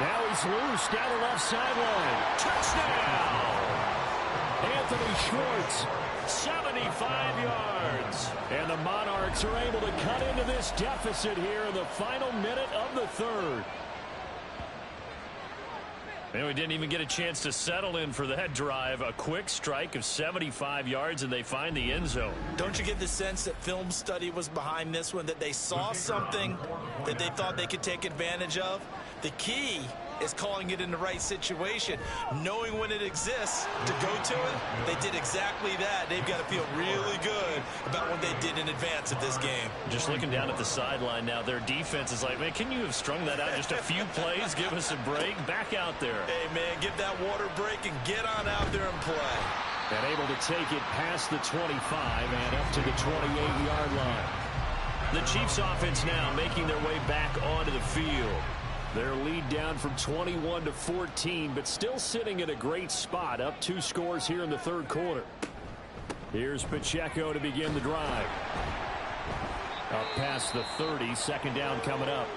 Now he's loose down the left sideline. Touchdown! Anthony Schwartz, 75 yards. And the Monarchs are able to cut into this deficit here in the final minute of the 3rd. And we didn't even get a chance to settle in for that drive. A quick strike of 75 yards, and they find the end zone. Don't you get the sense that film study was behind this one, that they saw something that they thought they could take advantage of? The key is calling it in the right situation. Knowing when it exists to go to it, they did exactly that. They've got to feel really good about what they did in advance of this game. Just looking down at the sideline now, their defense is like, man, can you have strung that out just a few plays? Give us a break. Back out there. Hey, man, give that water break and get on out there and play. And able to take it past the 25 and up to the 28-yard line. The Chiefs offense now making their way back onto the field. Their lead down from 21 to 14, but still sitting in a great spot, up 2 scores here in the third quarter. Here's Pacheco to begin the drive. Up past the 30, second down coming up.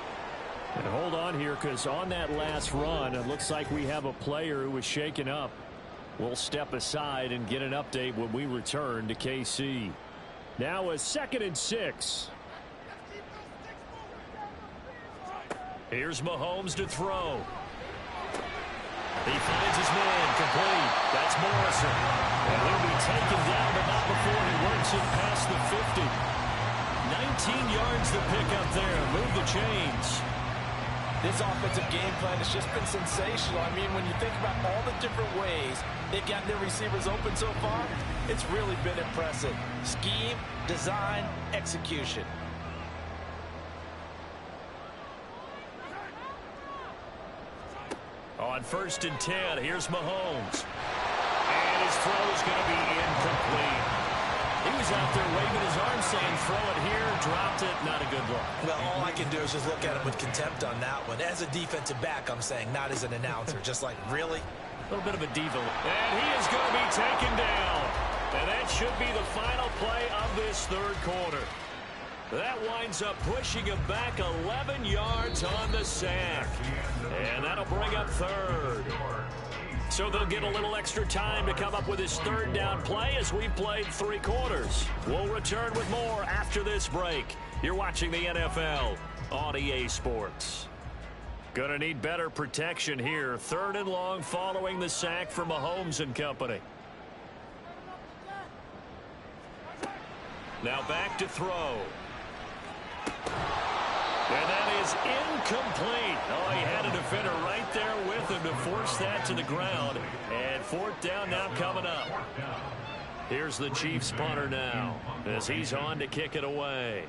And hold on here, because on that last run, it looks like we have a player who was shaken up. We'll step aside and get an update when we return to KC. Now a 2nd and 6. Here's Mahomes to throw. He finds his man, complete. That's Morrison. And he'll be taken down, but not before he works it past the 50. 19 yards to pick up there. Move the chains. This offensive game plan has just been sensational. I mean, when you think about all the different ways they've gotten their receivers open so far, it's really been impressive. Scheme, design, execution. On 1st and 10, here's Mahomes. And his throw is going to be incomplete. He was out there waving his arm saying, throw it here, dropped it, not a good look. Well, all I can do is just look at him with contempt on that one. As a defensive back, I'm saying, not as an announcer. Just like, really? A little bit of a diva. And he is going to be taken down. And that should be the final play of this third quarter. That winds up pushing him back 11 yards on the sack. And that'll bring up 3rd. So they'll get a little extra time to come up with his 3rd down play as we played 3 quarters. We'll return with more after this break. You're watching the NFL on EA Sports. Gonna need better protection here. 3rd and long following the sack from Mahomes and company. Now back to throw. And that is incomplete. Oh, he had a defender right there with him to force that to the ground. And 4th down now coming up. Here's the Chiefs punter now as he's on to kick it away.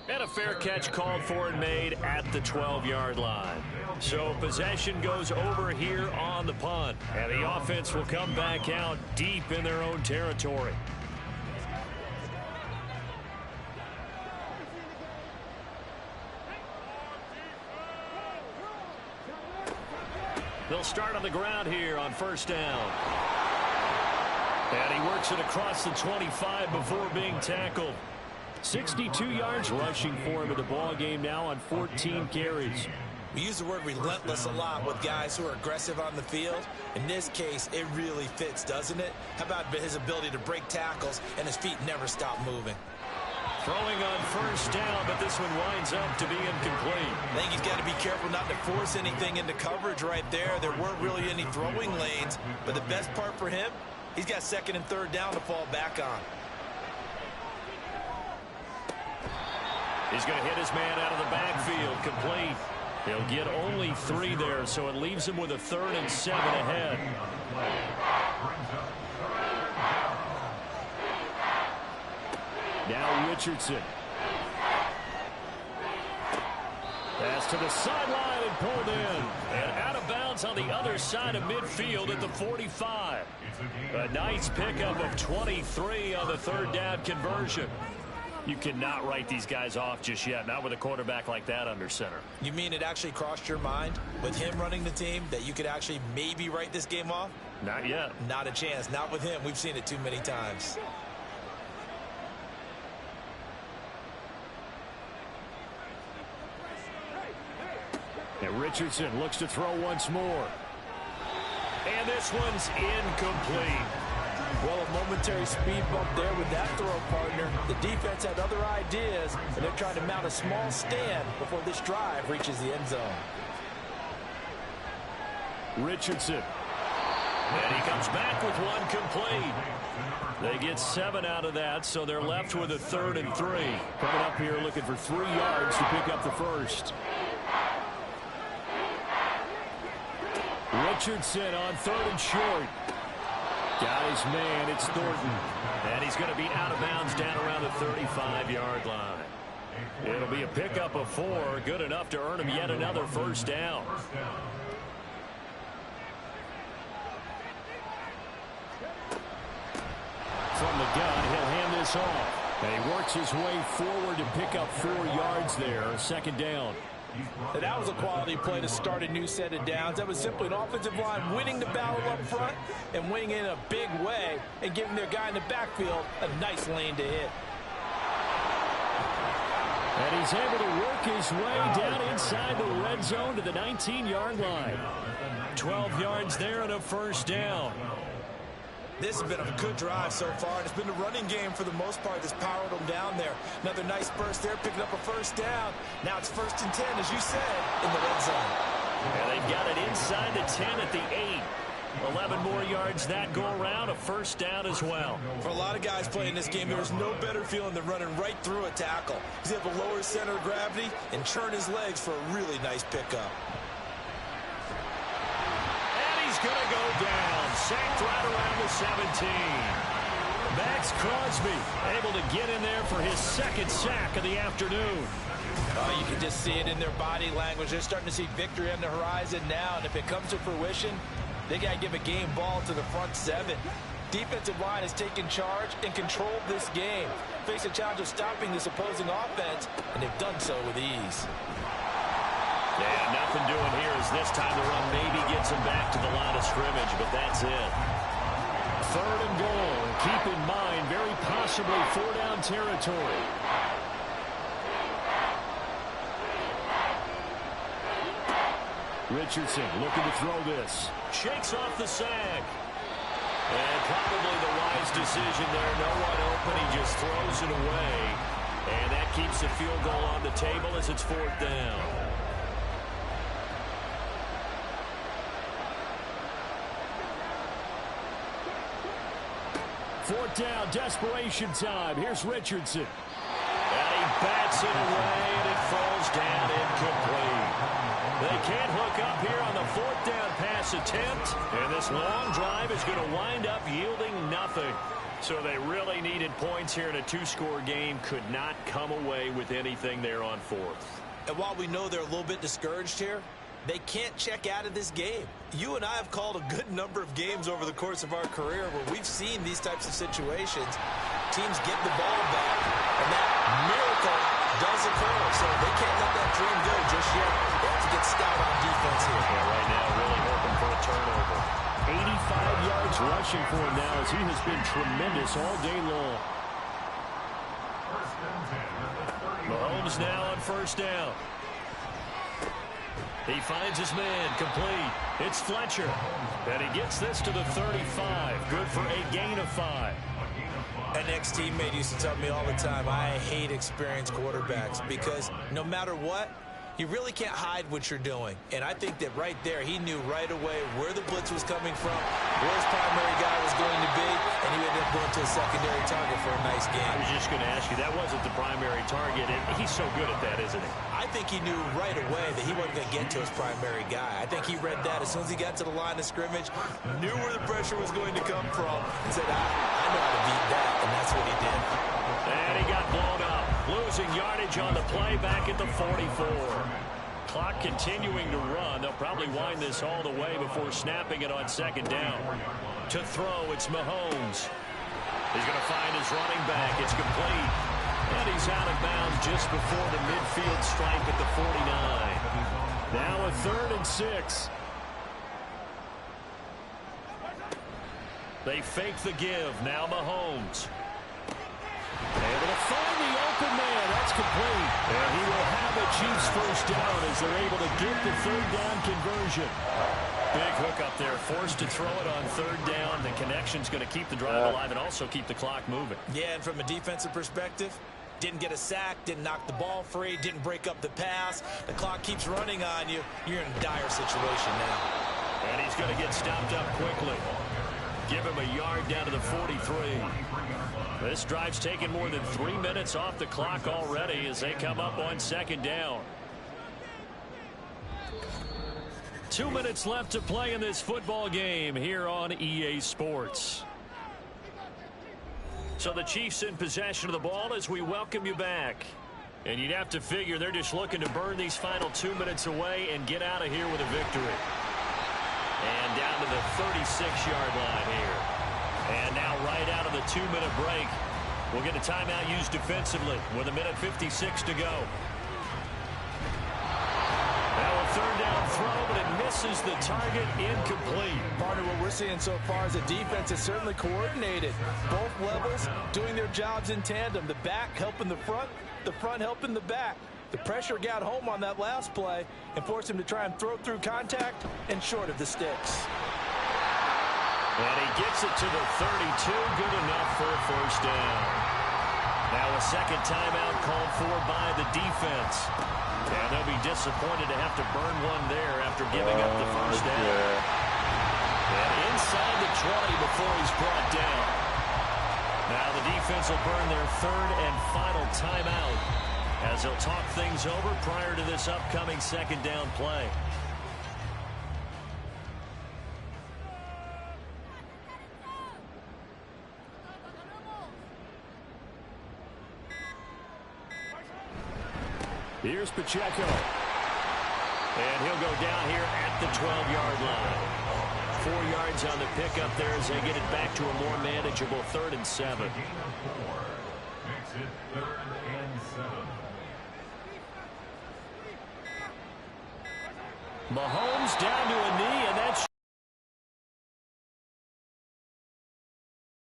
And a fair catch called for and made at the 12-yard line. So possession goes over here on the punt. And the offense will come back out deep in their own territory. They'll start on the ground here on 1st down. And he works it across the 25 before being tackled. 62 yards rushing for him in the ball game now on 14 carries. We use the word relentless a lot with guys who are aggressive on the field. In this case, it really fits, doesn't it? How about his ability to break tackles and his feet never stop moving? Throwing on 1st down, but this one winds up to be incomplete. I think he's got to be careful not to force anything into coverage right there. There weren't really any throwing lanes, but the best part for him, he's got 2nd and 3rd down to fall back on. He's going to hit his man out of the backfield, complete. He'll get only 3 there, so it leaves him with a 3rd and 7 ahead. Now Richardson. Pass to the sideline and pulled in. And out of bounds on the other side of midfield at the 45. A nice pickup of 23 on the 3rd down conversion. You cannot write these guys off just yet, not with a quarterback like that under center. You mean it actually crossed your mind with him running the team that you could actually maybe write this game off? Not yet. Not a chance. Not with him. We've seen it too many times. And Richardson looks to throw once more. And this one's incomplete. Well, a momentary speed bump there with that throw, partner. The defense had other ideas, and they're trying to mount a small stand before this drive reaches the end zone. Richardson. And he comes back with one complete. They get 7 out of that, so they're left with a 3rd and 3. Coming up here looking for 3 yards to pick up the first. Richardson on 3rd and short. Got his man. It's Thornton. And he's going to be out of bounds down around the 35-yard line. It'll be a pickup of 4. Good enough to earn him yet another first down. From the gun, he'll hand this off. And he works his way forward to pick up 4 yards there. 2nd down. And that was a quality play to start a new set of downs. That was simply an offensive line winning the battle up front and winning in a big way and giving their guy in the backfield a nice lane to hit. And he's able to work his way down inside the red zone to the 19-yard line. 12 yards there and a first down. This has been a good drive so far. It's been the running game for the most part that's powered them down there. Another nice burst there, picking up a first down. Now it's 1st and 10, as you said, in the red zone. And they've got it inside the 10 at the 8. 11 more yards that go around, a first down as well. For a lot of guys playing this game, there's no better feeling than running right through a tackle. He's able to lower his center of gravity and churn his legs for a really nice pickup. Going to go down, sacked right around the 17. Max Crosby able to get in there for his 2nd sack of the afternoon. Oh, you can just see it in their body language. They're starting to see victory on the horizon now, and if it comes to fruition, they got to give a game ball to the front 7. Defensive line has taken charge and controlled this game. Face a challenge of stopping this opposing offense, and they've done so with ease. Yeah, nothing doing here as this time the run maybe gets him back to the line of scrimmage, but that's it. 3rd and goal. And keep in mind, very possibly 4-down territory. Richardson looking to throw this. Shakes off the sack. And probably the wise decision there. No one open. He just throws it away. And that keeps the field goal on the table as it's 4th down. 4th down, desperation time. Here's Richardson. And he bats it away, and it falls down incomplete. They can't hook up here on the 4th down pass attempt. And this long drive is going to wind up yielding nothing. So they really needed points here in a 2-score game. Could not come away with anything there on 4th. And while we know they're a little bit discouraged here, they can't check out of this game. You and I have called a good number of games over the course of our career where we've seen these types of situations. Teams get the ball back, and that miracle does occur. So they can't let that dream go just yet. They have to get stout on defense here. Yeah, right now, really hoping for a turnover. 85 yards rushing for him now as he has been tremendous all day long. Mahomes now on 1st down. He finds his man, complete. It's Fletcher. And he gets this to the 35. Good for a gain of 5. An ex-teammate used to tell me all the time, I hate experienced quarterbacks because no matter what, you really can't hide what you're doing. And I think that right there, he knew right away where the blitz was coming from, where his primary guy was going to be, and he ended up going to a secondary target for a nice game. I was just going to ask you, that wasn't the primary target. And he's so good at that, isn't he? I think he knew right away that he wasn't going to get to his primary guy. I think he read that as soon as he got to the line of scrimmage, knew where the pressure was going to come from, and said, I know how to beat that, and that's what he did. And he got blown up, losing yardage on the play back at the 44. Clock continuing to run. They'll probably wind this all the way before snapping it on 2nd down. To throw, it's Mahomes. He's going to find his running back. It's complete. And he's out of bounds just before the midfield stripe at the 49. Now a 3rd and 6. They fake the give. Now Mahomes. Able to find the open man. That's complete. And he will have a Chiefs first down as they're able to get the 3rd down conversion. Big hook up there. Forced to throw it on 3rd down. The connection's going to keep the drive alive and also keep the clock moving. Yeah, and from a defensive perspective, didn't get a sack, didn't knock the ball free, didn't break up the pass. The clock keeps running on you. You're in a dire situation now. And he's going to get stopped up quickly. give him a yard down to the 43. This drive's taken more than 3 minutes off the clock already as they come up on second down. 2 minutes left to play in this football game here on EA Sports. So the Chiefs in possession of the ball as we welcome you back. And you'd have to figure they're just looking to burn these final 2 minutes away and get out of here with a victory. And down to the 36-yard line here. And now right out of the 2-minute break, we'll get a timeout used defensively with 1:56 to go. Now a third down throw, but it misses the target, incomplete. Partner, what we're seeing so far is the defense is certainly coordinated. Both levels doing their jobs in tandem. The back helping the front helping the back. The pressure got home on that last play and forced him to try and throw through contact and short of the sticks. And he gets it to the 32, good enough for a first down. Now a second timeout called for by the defense. And they'll be disappointed to have to burn one there after giving up the first down. Yeah. And inside the 20 before he's brought down. Now the defense will burn their third and final timeout as they'll talk things over prior to this upcoming second down play. Here's Pacheco. And he'll go down here at the 12-yard line. 4 yards on the pickup there as they get it back to a more manageable 3rd and 7. Makes it 3rd and 7. Mahomes down to a knee, and that's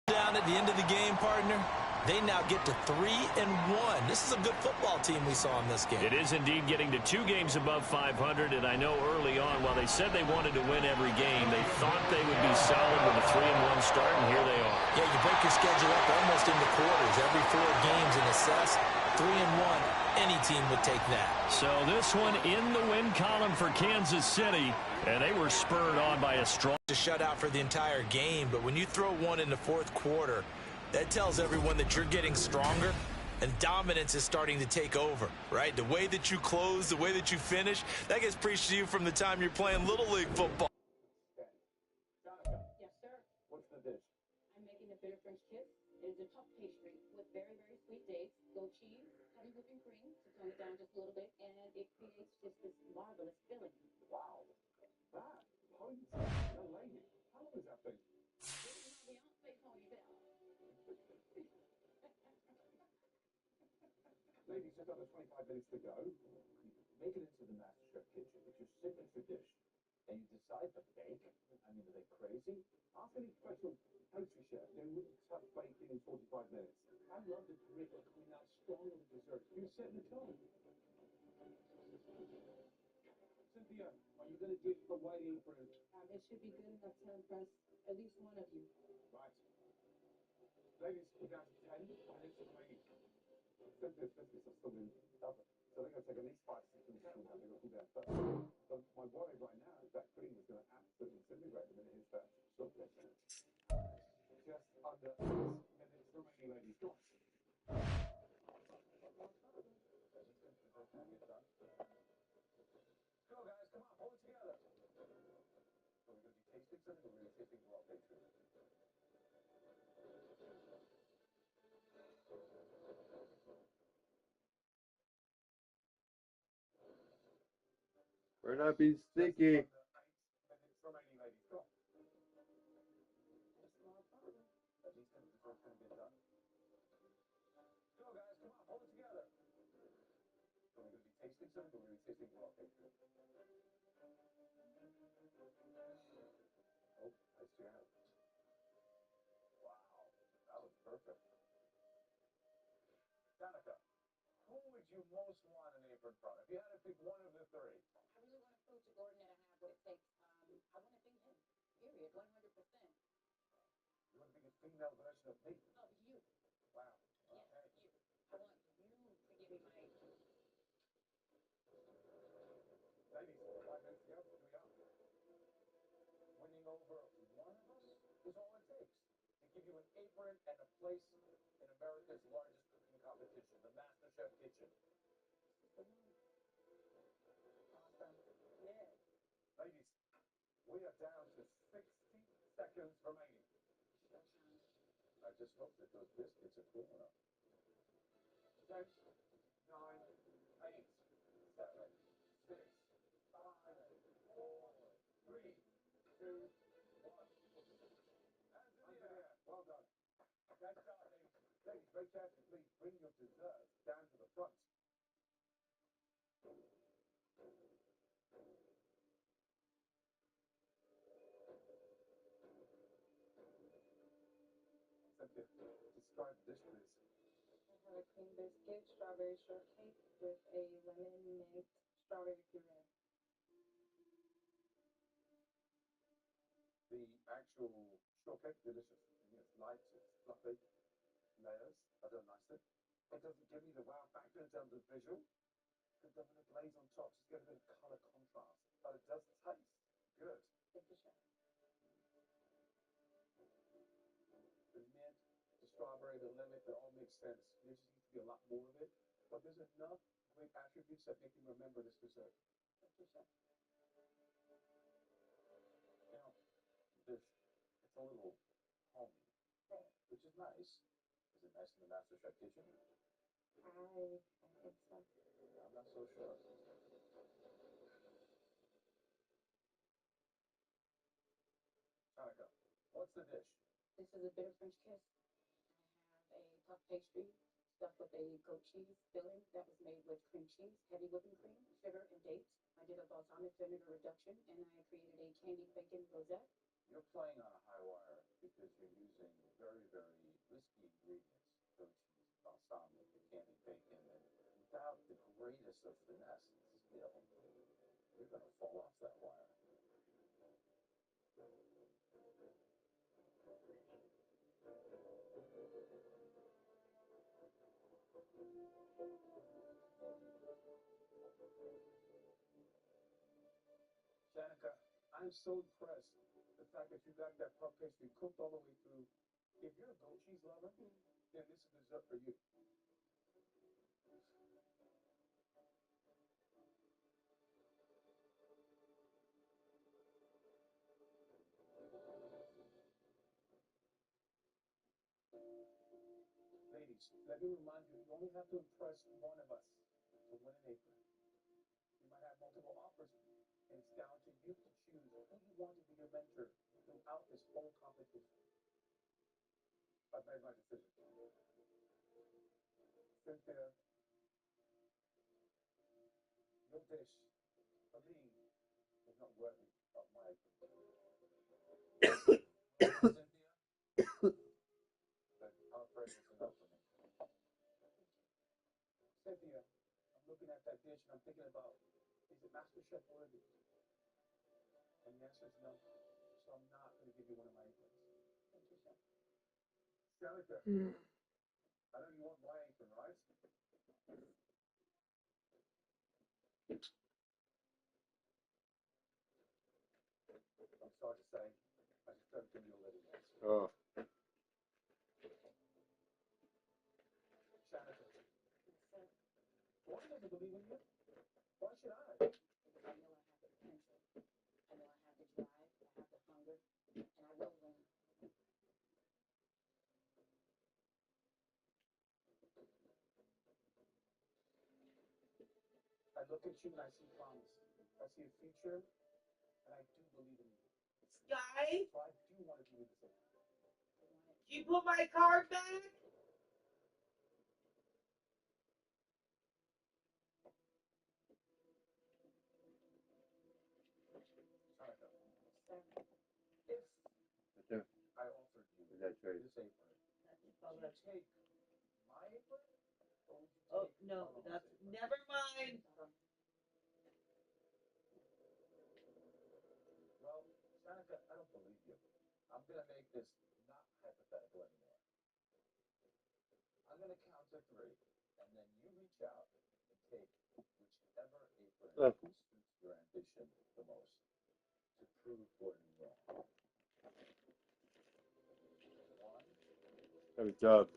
Down at the end of the game, partner. They now get to 3-1. This is a good football team we saw in this game. It is indeed getting to 2 games above 500, and I know early on, while they said they wanted to win every game, they thought they would be solid with a 3-1 start, and here they are. Yeah, you break your schedule up almost into quarters. Every 4 games in assess, 3-1. Any team would take that. So this one in the win column for Kansas City, and they were spurred on by a strong to shut out for the entire game, but when you throw one in the 4th quarter, that tells everyone that you're getting stronger and dominance is starting to take over, right? The way that you close, the way that you finish, that gets preached to you from the time you're playing Little League football. Yes, sir. What's the dish? I'm making a bitter French kiss. It is a tough pastry with very, very sweet dates, goat cheese, heavy whipping cream to tone it down just a little bit, and it creates just this marvelous filling. Wow. That. Holy young lady. How long has that been? Ladies, just under 25 minutes to go. Make it into the MasterChef kitchen. It's your signature dish. And you decide to bake. I mean, are they crazy? Ask any professional pastry chef. They wouldn't touch baking in 45 minutes. I love the grit coming out strong in the dessert. You set the tone. Cynthia, are you going to dish the white apron? It should be good enough to impress at least one of you. Right. Ladies, we're down to 10 minutes of waiting. Cynthia's are still in oven. So they're going to take at least 5 seconds to have to go through that first. So my worry right now is that cream is going to absolutely disintegrate the minute it hits that surface. Just under 6 minutes remaining, ladies. Go on. Go, guys, come on, hold it together. So we're going to be tasting something, we're going to be tasting raw pastry. We're not being sticky. Danica, who would you most want an apron from? If you had to pick one of the 3. I really want to prove to Gordon that I have what it takes. I want to be him. Period. 100%. You want to be the female version of me? Oh, you. Wow. Yes, Okay. you. I want you to give me my... Ladies, 5 minutes to go. Here we go. Winning over one of us is all it takes. apron and a place in America's largest cooking competition, the MasterChef Kitchen. Ladies, we are down to 60 seconds remaining. I just hope that those biscuits are cool enough. 10, 9, 8, 7, 6, 5, 4, 3, 2, 1. And there. Well done. Great job, ladies. Ladies, very carefully, please bring your dessert down to the front. Describe the dish, please. I have a cream biscuit, strawberry shortcake with a lemon mint strawberry puree. The actual shortcake, delicious. It's light, it's fluffy, layers. I don't like it. It doesn't give me the wow factor in terms of visual. It doesn't have glaze on top, just get a bit of color contrast. But it does taste good. Thank you, chef. The mint, the strawberry, the lemon, it all makes sense. There just needs to be a lot more of it. But there's enough great attributes that make you remember this dessert. Thank you, chef. Now, it's a little homey, which is nice. Is it nice in the MasterChef kitchen? I think so. I'm not so sure. Hanukkah, what's the dish? This is a bitter French kiss. I have a puff pastry stuffed with a goat cheese filling that was made with cream cheese, heavy whipping cream, sugar, and dates. I did a balsamic vinegar reduction, and I created a candied bacon rosette. You're playing on a high wire because you're using very, very risky ingredients. Goat cheese, balsamic, candied bacon, and without the greatest of finesse and skill, you're going to fall off that wire. Shanika, I'm so impressed. The fact that you got that puff pastry cooked all the way through. If you're a goat cheese lover, then this is dessert for you. Ladies, let me remind you, you only have to impress one of us to win an apron. You might have multiple offers, and it's down to you to choose who you want to be your mentor throughout this whole competition. I've made my decision. Cynthia, your dish, for me, is not worthy of my Cynthia, but our praise is enough for me. Cynthia, I'm looking at that dish and I'm thinking about, is it MasterChef worthy? And the answer is no. So I'm not going to give you one of my aprons. Thank you, chef. Shanika, I know you want my apron, right? I'm sorry to say, I just don't think you're ready yet. Oh. Shanika, Sir, why doesn't believe in you? Why should I? because I know I have the potential. I know I have the drive, I have the hunger, and I will win. I look at you and I see promise. I see a future, and I do believe in you. Sky, So I do want to give you this apron. do you put my card back? Shanika, Sir, if Right there. I offered you Is that trade? this apron, would you take my apron, or would you Oh, take no, Mama's that's, apron? never mind. Well, Shanika, I don't believe you. I'm going to make this not hypothetical anymore. I'm going to count to 3, and then you reach out and take whichever apron suits your ambition the most to prove Gordon wrong. 1, Every dub.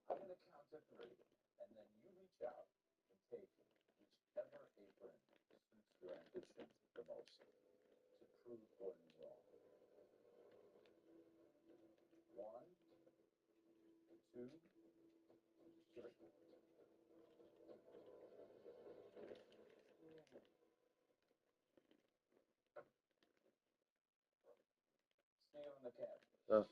I'm going to count to 3, and then you reach out and take whichever apron suits your ambitions the most to prove Gordon wrong. 1, 2, 3. See you on the cab. Oh.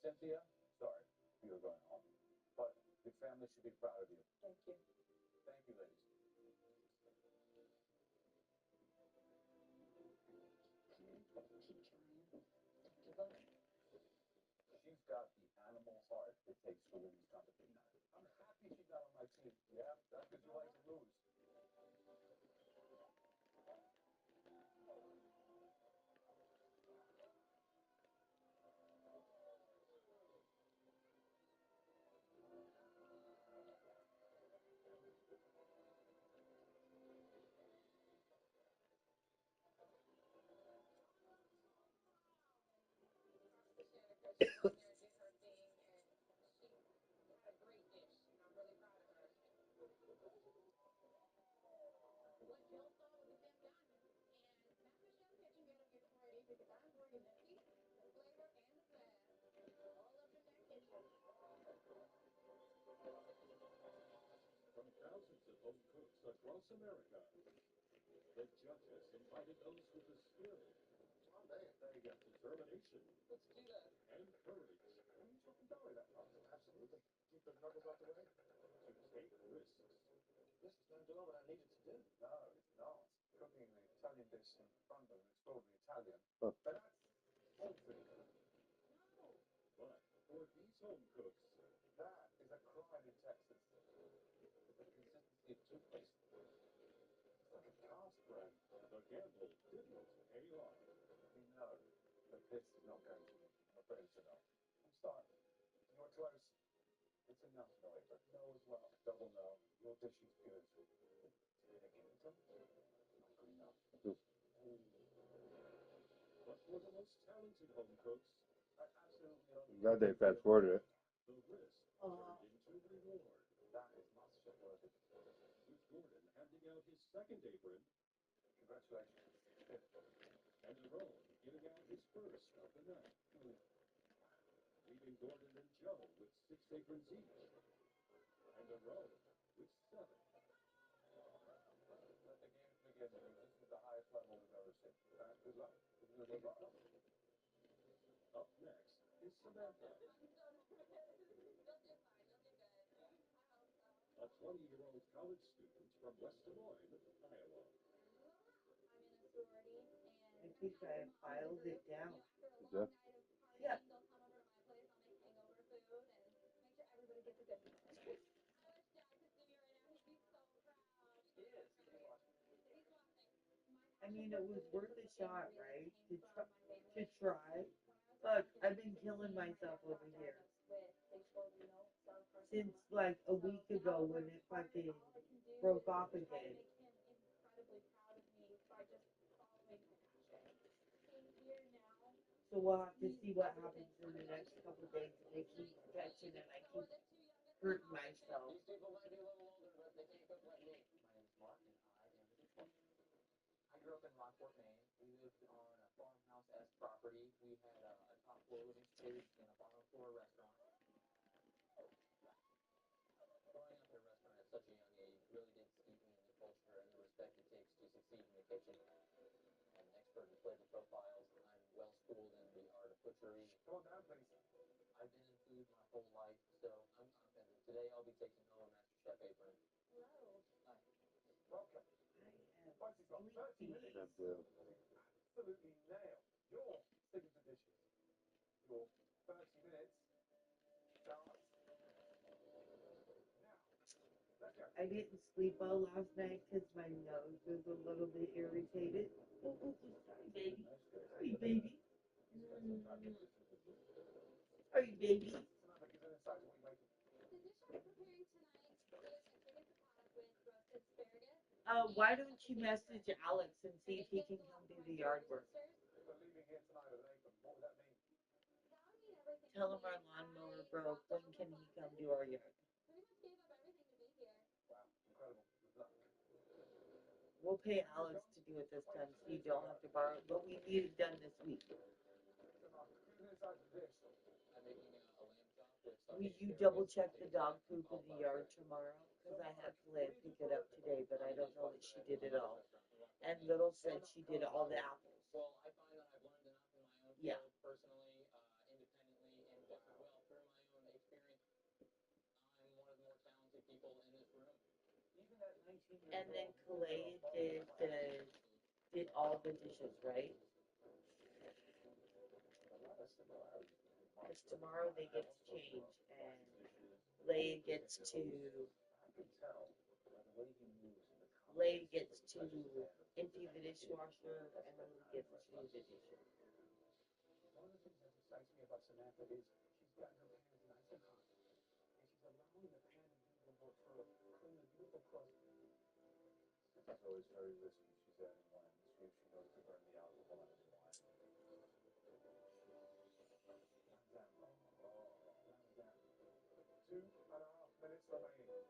Cynthia, sorry you're going home, but your family should be proud of you. Thank you. Thank you, ladies. She's got the animal heart it takes to win these competitions. I'm happy she's not on my team. Yeah, that's because you like to lose. From thousands of home cooks across America, the judges invited those with the skill, determination, and courage Are you talking Dory that much? Absolutely. Keep the knuckles out the way. to take risks. This is not doing what I needed to do. No, it's not. Cooking an Italian dish in front of an extraordinary Italian. Huh. But that's home food. But for these home cooks, That is a crime in Texas. The consistency of toothpaste. It's like a cast brand. the gamble didn't pay off. We know that this is not going to win. I'm afraid it's a no. I'm sorry. You're close. It's a no. No, but no as well. Double no. Your dish is good. Did I give it to them? Not good enough. But for the most talented home cooks, I absolutely Glad they fast forwarded it. the risk turned into reward. That is MasterChef worthy. With Gordon handing out his second apron Congratulations. and Jerome giving out his first of the night, leaving Gordon and Joe with 6 aprons each, and Jerome with 7. Let the games begin. This is the highest level we've ever seen. Good luck. Good luck. Up next is Samantha, a 20-year-old college student from West Des Moines, Iowa. I think I filed it down. Is that? Yeah. I mean, it was worth a shot, right? To try. Look, I've been killing myself over here since like a week ago when it fucking broke off again. So we'll have to see what happens in the next couple of days. If they keep catching and I keep hurting myself. These people might be a little older, but they can't cook like me. My name is Mark, and I am the cook. I grew up in Rockport, Maine. We lived on a farmhouse-esque property. We had a top floor living space and a bottom floor restaurant. Growing up in a restaurant at such a young age really did steep me in the culture and the respect it takes to succeed in the kitchen. I'm an expert in flavor profiles. I'm well schooled in the art of butchery. Come on down, please. I've been in food my whole life, so I'm confident today I'll be taking home a MasterChef apron. Hello. Hi. Welcome. Once you've got 30 minutes, That's, absolutely nail your signature dishes. Your 30 minutes starts now. Let's go. I didn't sleep well last night because my nose was a little bit irritated. Oh, sorry, baby. Sorry, baby. Sorry, baby. Why don't you message Alex and see if he can come do the yard work? Tell him our lawnmower broke. When can he come do our yard? We'll pay Alex to do it this time so you don't have to borrow it, but we need it done this week. Will you double check the dog poop in the yard tomorrow? Because I had to let pick it up today, but I don't know that she did it all. And Little said she did all the apples. Well, I find that I've learned enough in my own Yeah. field, personally, independently, and just as well through my own experience. I'm one of the more talented people in this room. Even at 19 years And then old, Calais did all the dishes, right? Because tomorrow they get to change, and Leia gets to empty the dishwasher, and Lily gets to do the dishes. One of the things that excites me about Samantha is she's gotten her hands nice and hot, and she's allowing the pan to do the work for her, creating a beautiful crust. She's always very risky. She's adding wine. She knows to burn the alcohol out of the wine. Down. 2.5 minutes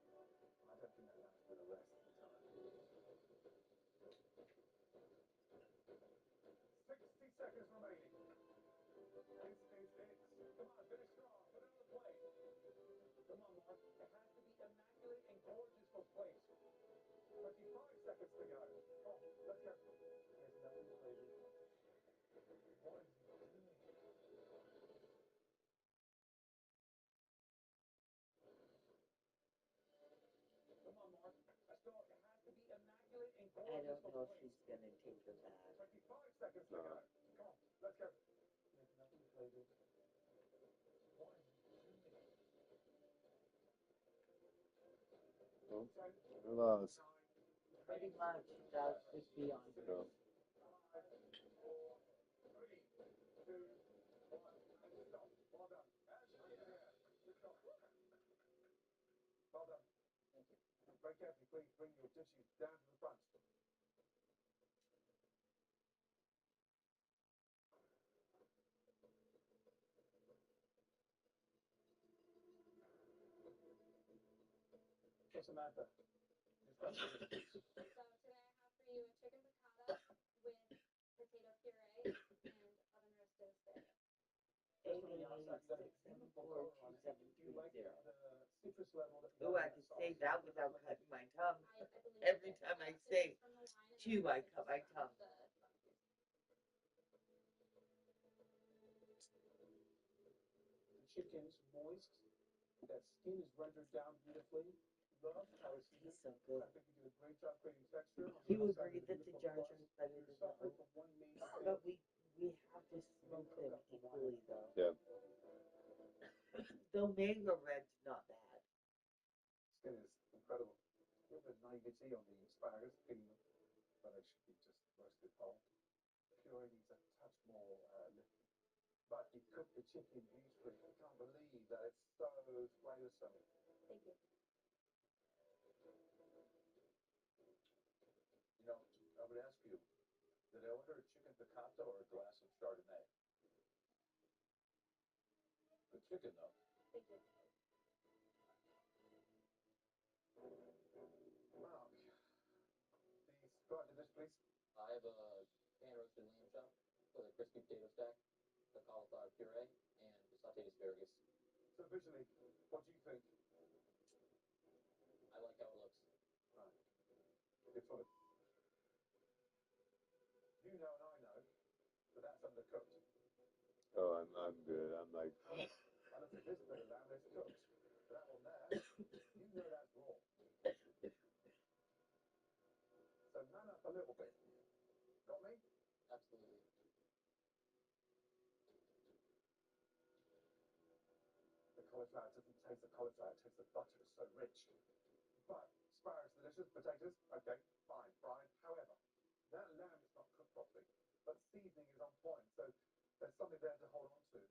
remaining. I don't think that lasts for the rest of the time. 60 seconds remaining. It's. Come on, finish strong. Put it on the plate. Come on, Mark. It has to be immaculate and gorgeous for plates. 25 seconds to go. Come on, let's go. There's nothing later. What is he doing? Come on, Mark. Let's go. It has to be immaculate and I gorgeous don't for know if plates. she's gonna take her back. 25 seconds to go. Come on, let's go. There's nothing later. What is he doing? Oh, we lost. Pretty much, that would be on her. So, 5, 4, 3, 2, 1, and stop. Well done. Good job. Well done. Very carefully, please bring your dishes down to the front. So Samantha, discuss the dishes. So today I have for you a chicken piccata with potato puree and oven roasted asparagus. Just from the outside, you got a beautiful color on it. Do you like the 674-270. citrus level that Oh, I could say that without cutting my tongue. Every time I say two, I cut my tongue. The chicken's moist. That skin is rendered down beautifully. Love how it's He's so good. I think you did a great job creating texture. On He the would outside agree of the that the beautiful Jar crust. Jar's better You're than the suffering Oak. from one major thing. But we have to smoke them equally, though. yeah. The Omega Red's not bad. Skin is incredible. A little bit naivety on the asparagus, peeling them, but they should be just roasted whole. Puree needs a touch more lifting. But you cook the chicken beautifully. I can't believe that it's so flavoursome. Thank you. You know, I would ask you, did I order a chicken piccata or a glass of Chardonnay? The chicken, though. Thank you. Mark, go on to this, please. I have a pan-roasted lamb chop with a crispy potato stack, the cauliflower puree, and the sauteed asparagus. So visually, what do you think? I like how it looks. Right. Good choice. You know and I know that that's undercooked. Oh, I'm good. I'm like, I looked at this bit of lamb, it's cooked. But that one there, you know that's raw. So man up a little bit. Got me? Absolutely. The cauliflower doesn't taste the cauliflower, it tastes the butter, it's so rich. But asparagus, delicious, potatoes, okay, fine, fried. However, that lamb is not cooked properly, but seasoning is on point, so there's something there to hold on to. You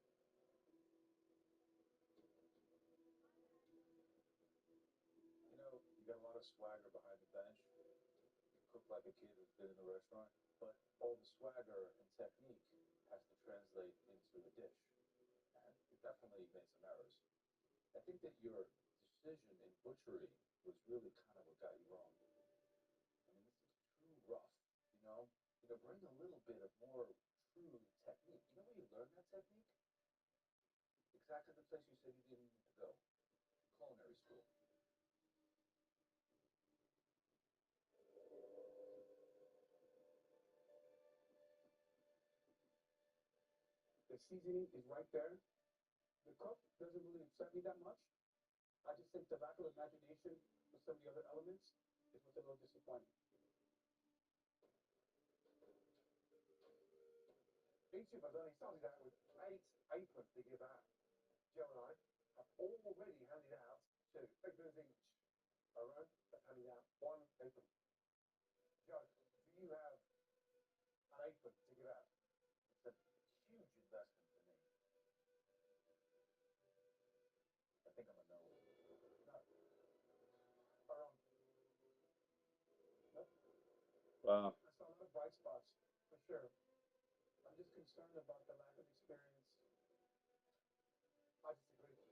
know, you got a lot of of swagger behind the bench. You cook like a kid who's been in a restaurant, but all the swagger and technique has to translate into a dish. And you definitely made some errors. I think that your decision in butchery was really kind of what got you wrong. I mean, this is true rough, you know? Bring a little bit of more true technique. You know where you learned that technique? Exactly the place you said you didn't need to go. Culinary school. The seasoning is right there. The cook doesn't really upset me that much. I just think the lack of imagination with some of the other elements is what's a little disappointing. Each of us only started out with 8 aprons to give out. Joe and I have already handed out 2 aprons each. Aaron has handed out 1 apron. Joe, do you have an apron to give out? It's a huge investment for me. I think I'm a no. No. Aaron? No? Wow. I saw a lot of bright spots, for sure. I'm just concerned about the lack of experience. I disagree.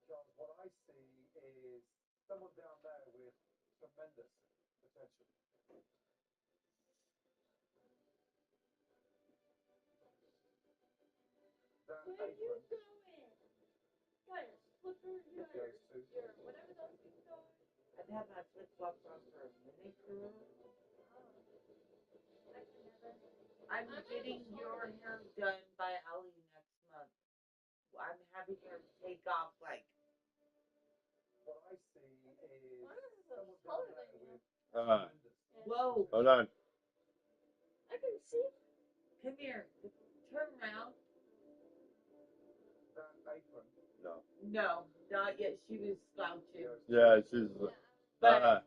Because what I see is someone down there with tremendous potential. That Where are you apron going? Got your slipper, your whatever those things are. I've had my flip flops on for a minute, girl. I can never. I'm getting your hair done by Ali next month. I'm having her take off like. What I see is Mine is someone taller down than there you. with tremendous. Whoa! Hold on. I can see. Come here. Turn around. That apron. No. No, not yet. She was slouching. Yeah, she's. But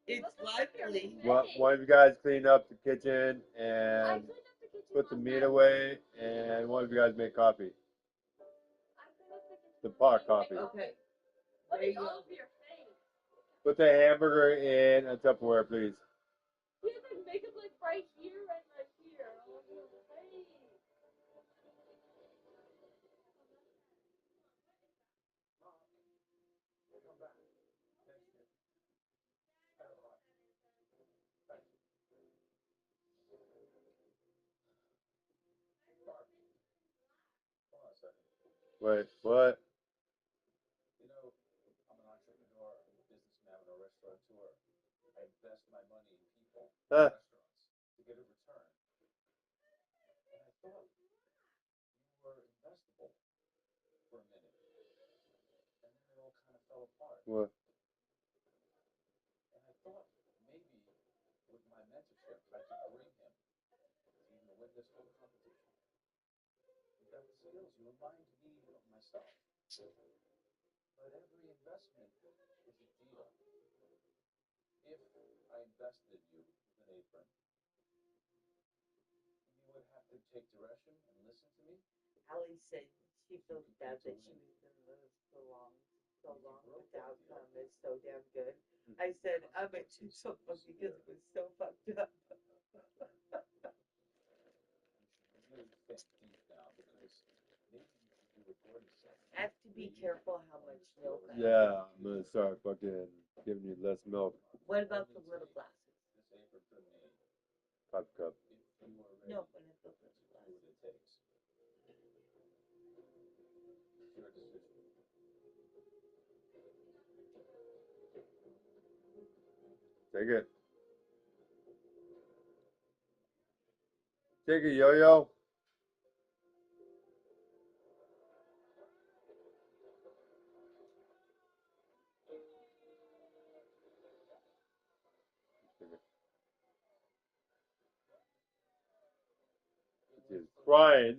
it's likely. One of you guys clean up the kitchen I and cleaned up the kitchen. put the last meat night. away, and one of you guys make coffee. I cleaned up the kitchen. The last pot night. coffee. Okay. What There is you go. all over your face? Put the hamburger in a Tupperware, please. He has like makeup like right here and right here. All over your face. Come back next year. Hot. Thank you. Mark, Hold on a second. Wait, what? I'm an entrepreneur, I'm a businessman, and a restaurateur. I invest my money in people, Huh. restaurants, to get a return. And I thought you were investable for a minute. And then it all kind of fell apart. What? And I thought maybe with my mentorship, I could bring him to even win this whole competition. You got the skills. You remind me of myself. But every investment is a deal. If I invested you with an apron, you would have to take direction and listen to me. Ali said she feels bad that she was in this so long, but the outcome is so damn good. I said, I bet you so much because it was so fucked up. You should really think deep now because maybe you should do what Gordon said. I have to be careful how much milk I Yeah, I'm gonna start fucking giving you less milk. What about the little glasses? This apron for me, Coffee cup. if you were ready, No, but it's the little do glasses. what it takes. It's your decision. Take it. Take it, yo-yo. He's crying.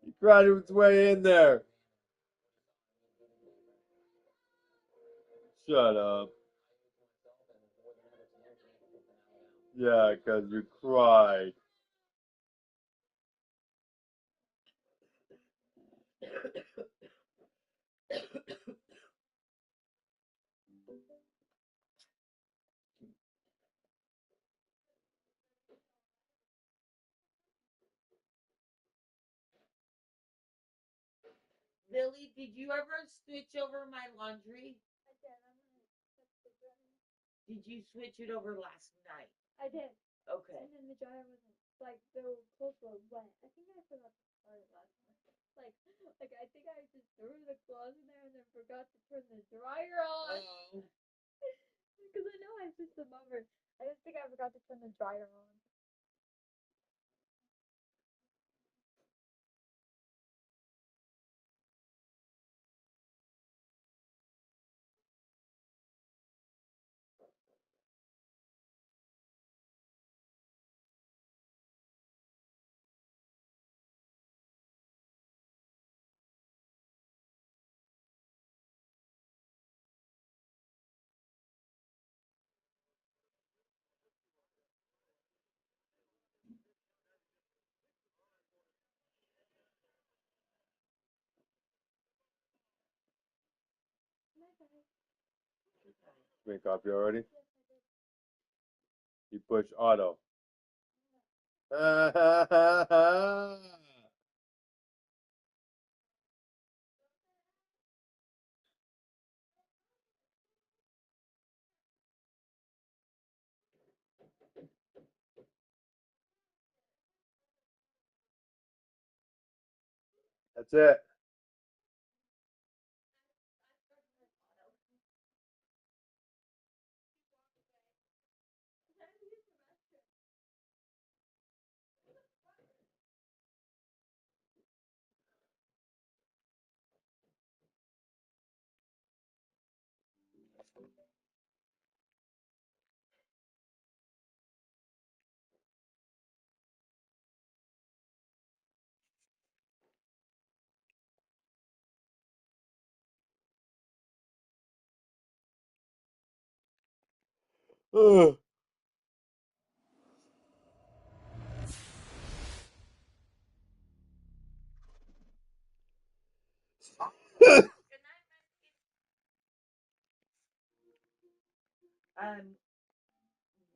He cried his way in there. Shut up. Yeah, because you cried. Billy, did you ever switch over my laundry? I did. I'm gonna touch the dryer. Did you switch it over last night? I did. Okay. And then the dryer wasn't like the clothes were wet. I think I forgot to start it last night. Like I think I just threw the clothes in there and then forgot to turn the dryer on. Oh. Because I know I switched them over. I just think I forgot to turn the dryer on. Make copy already? You push auto. That's it. Ugh.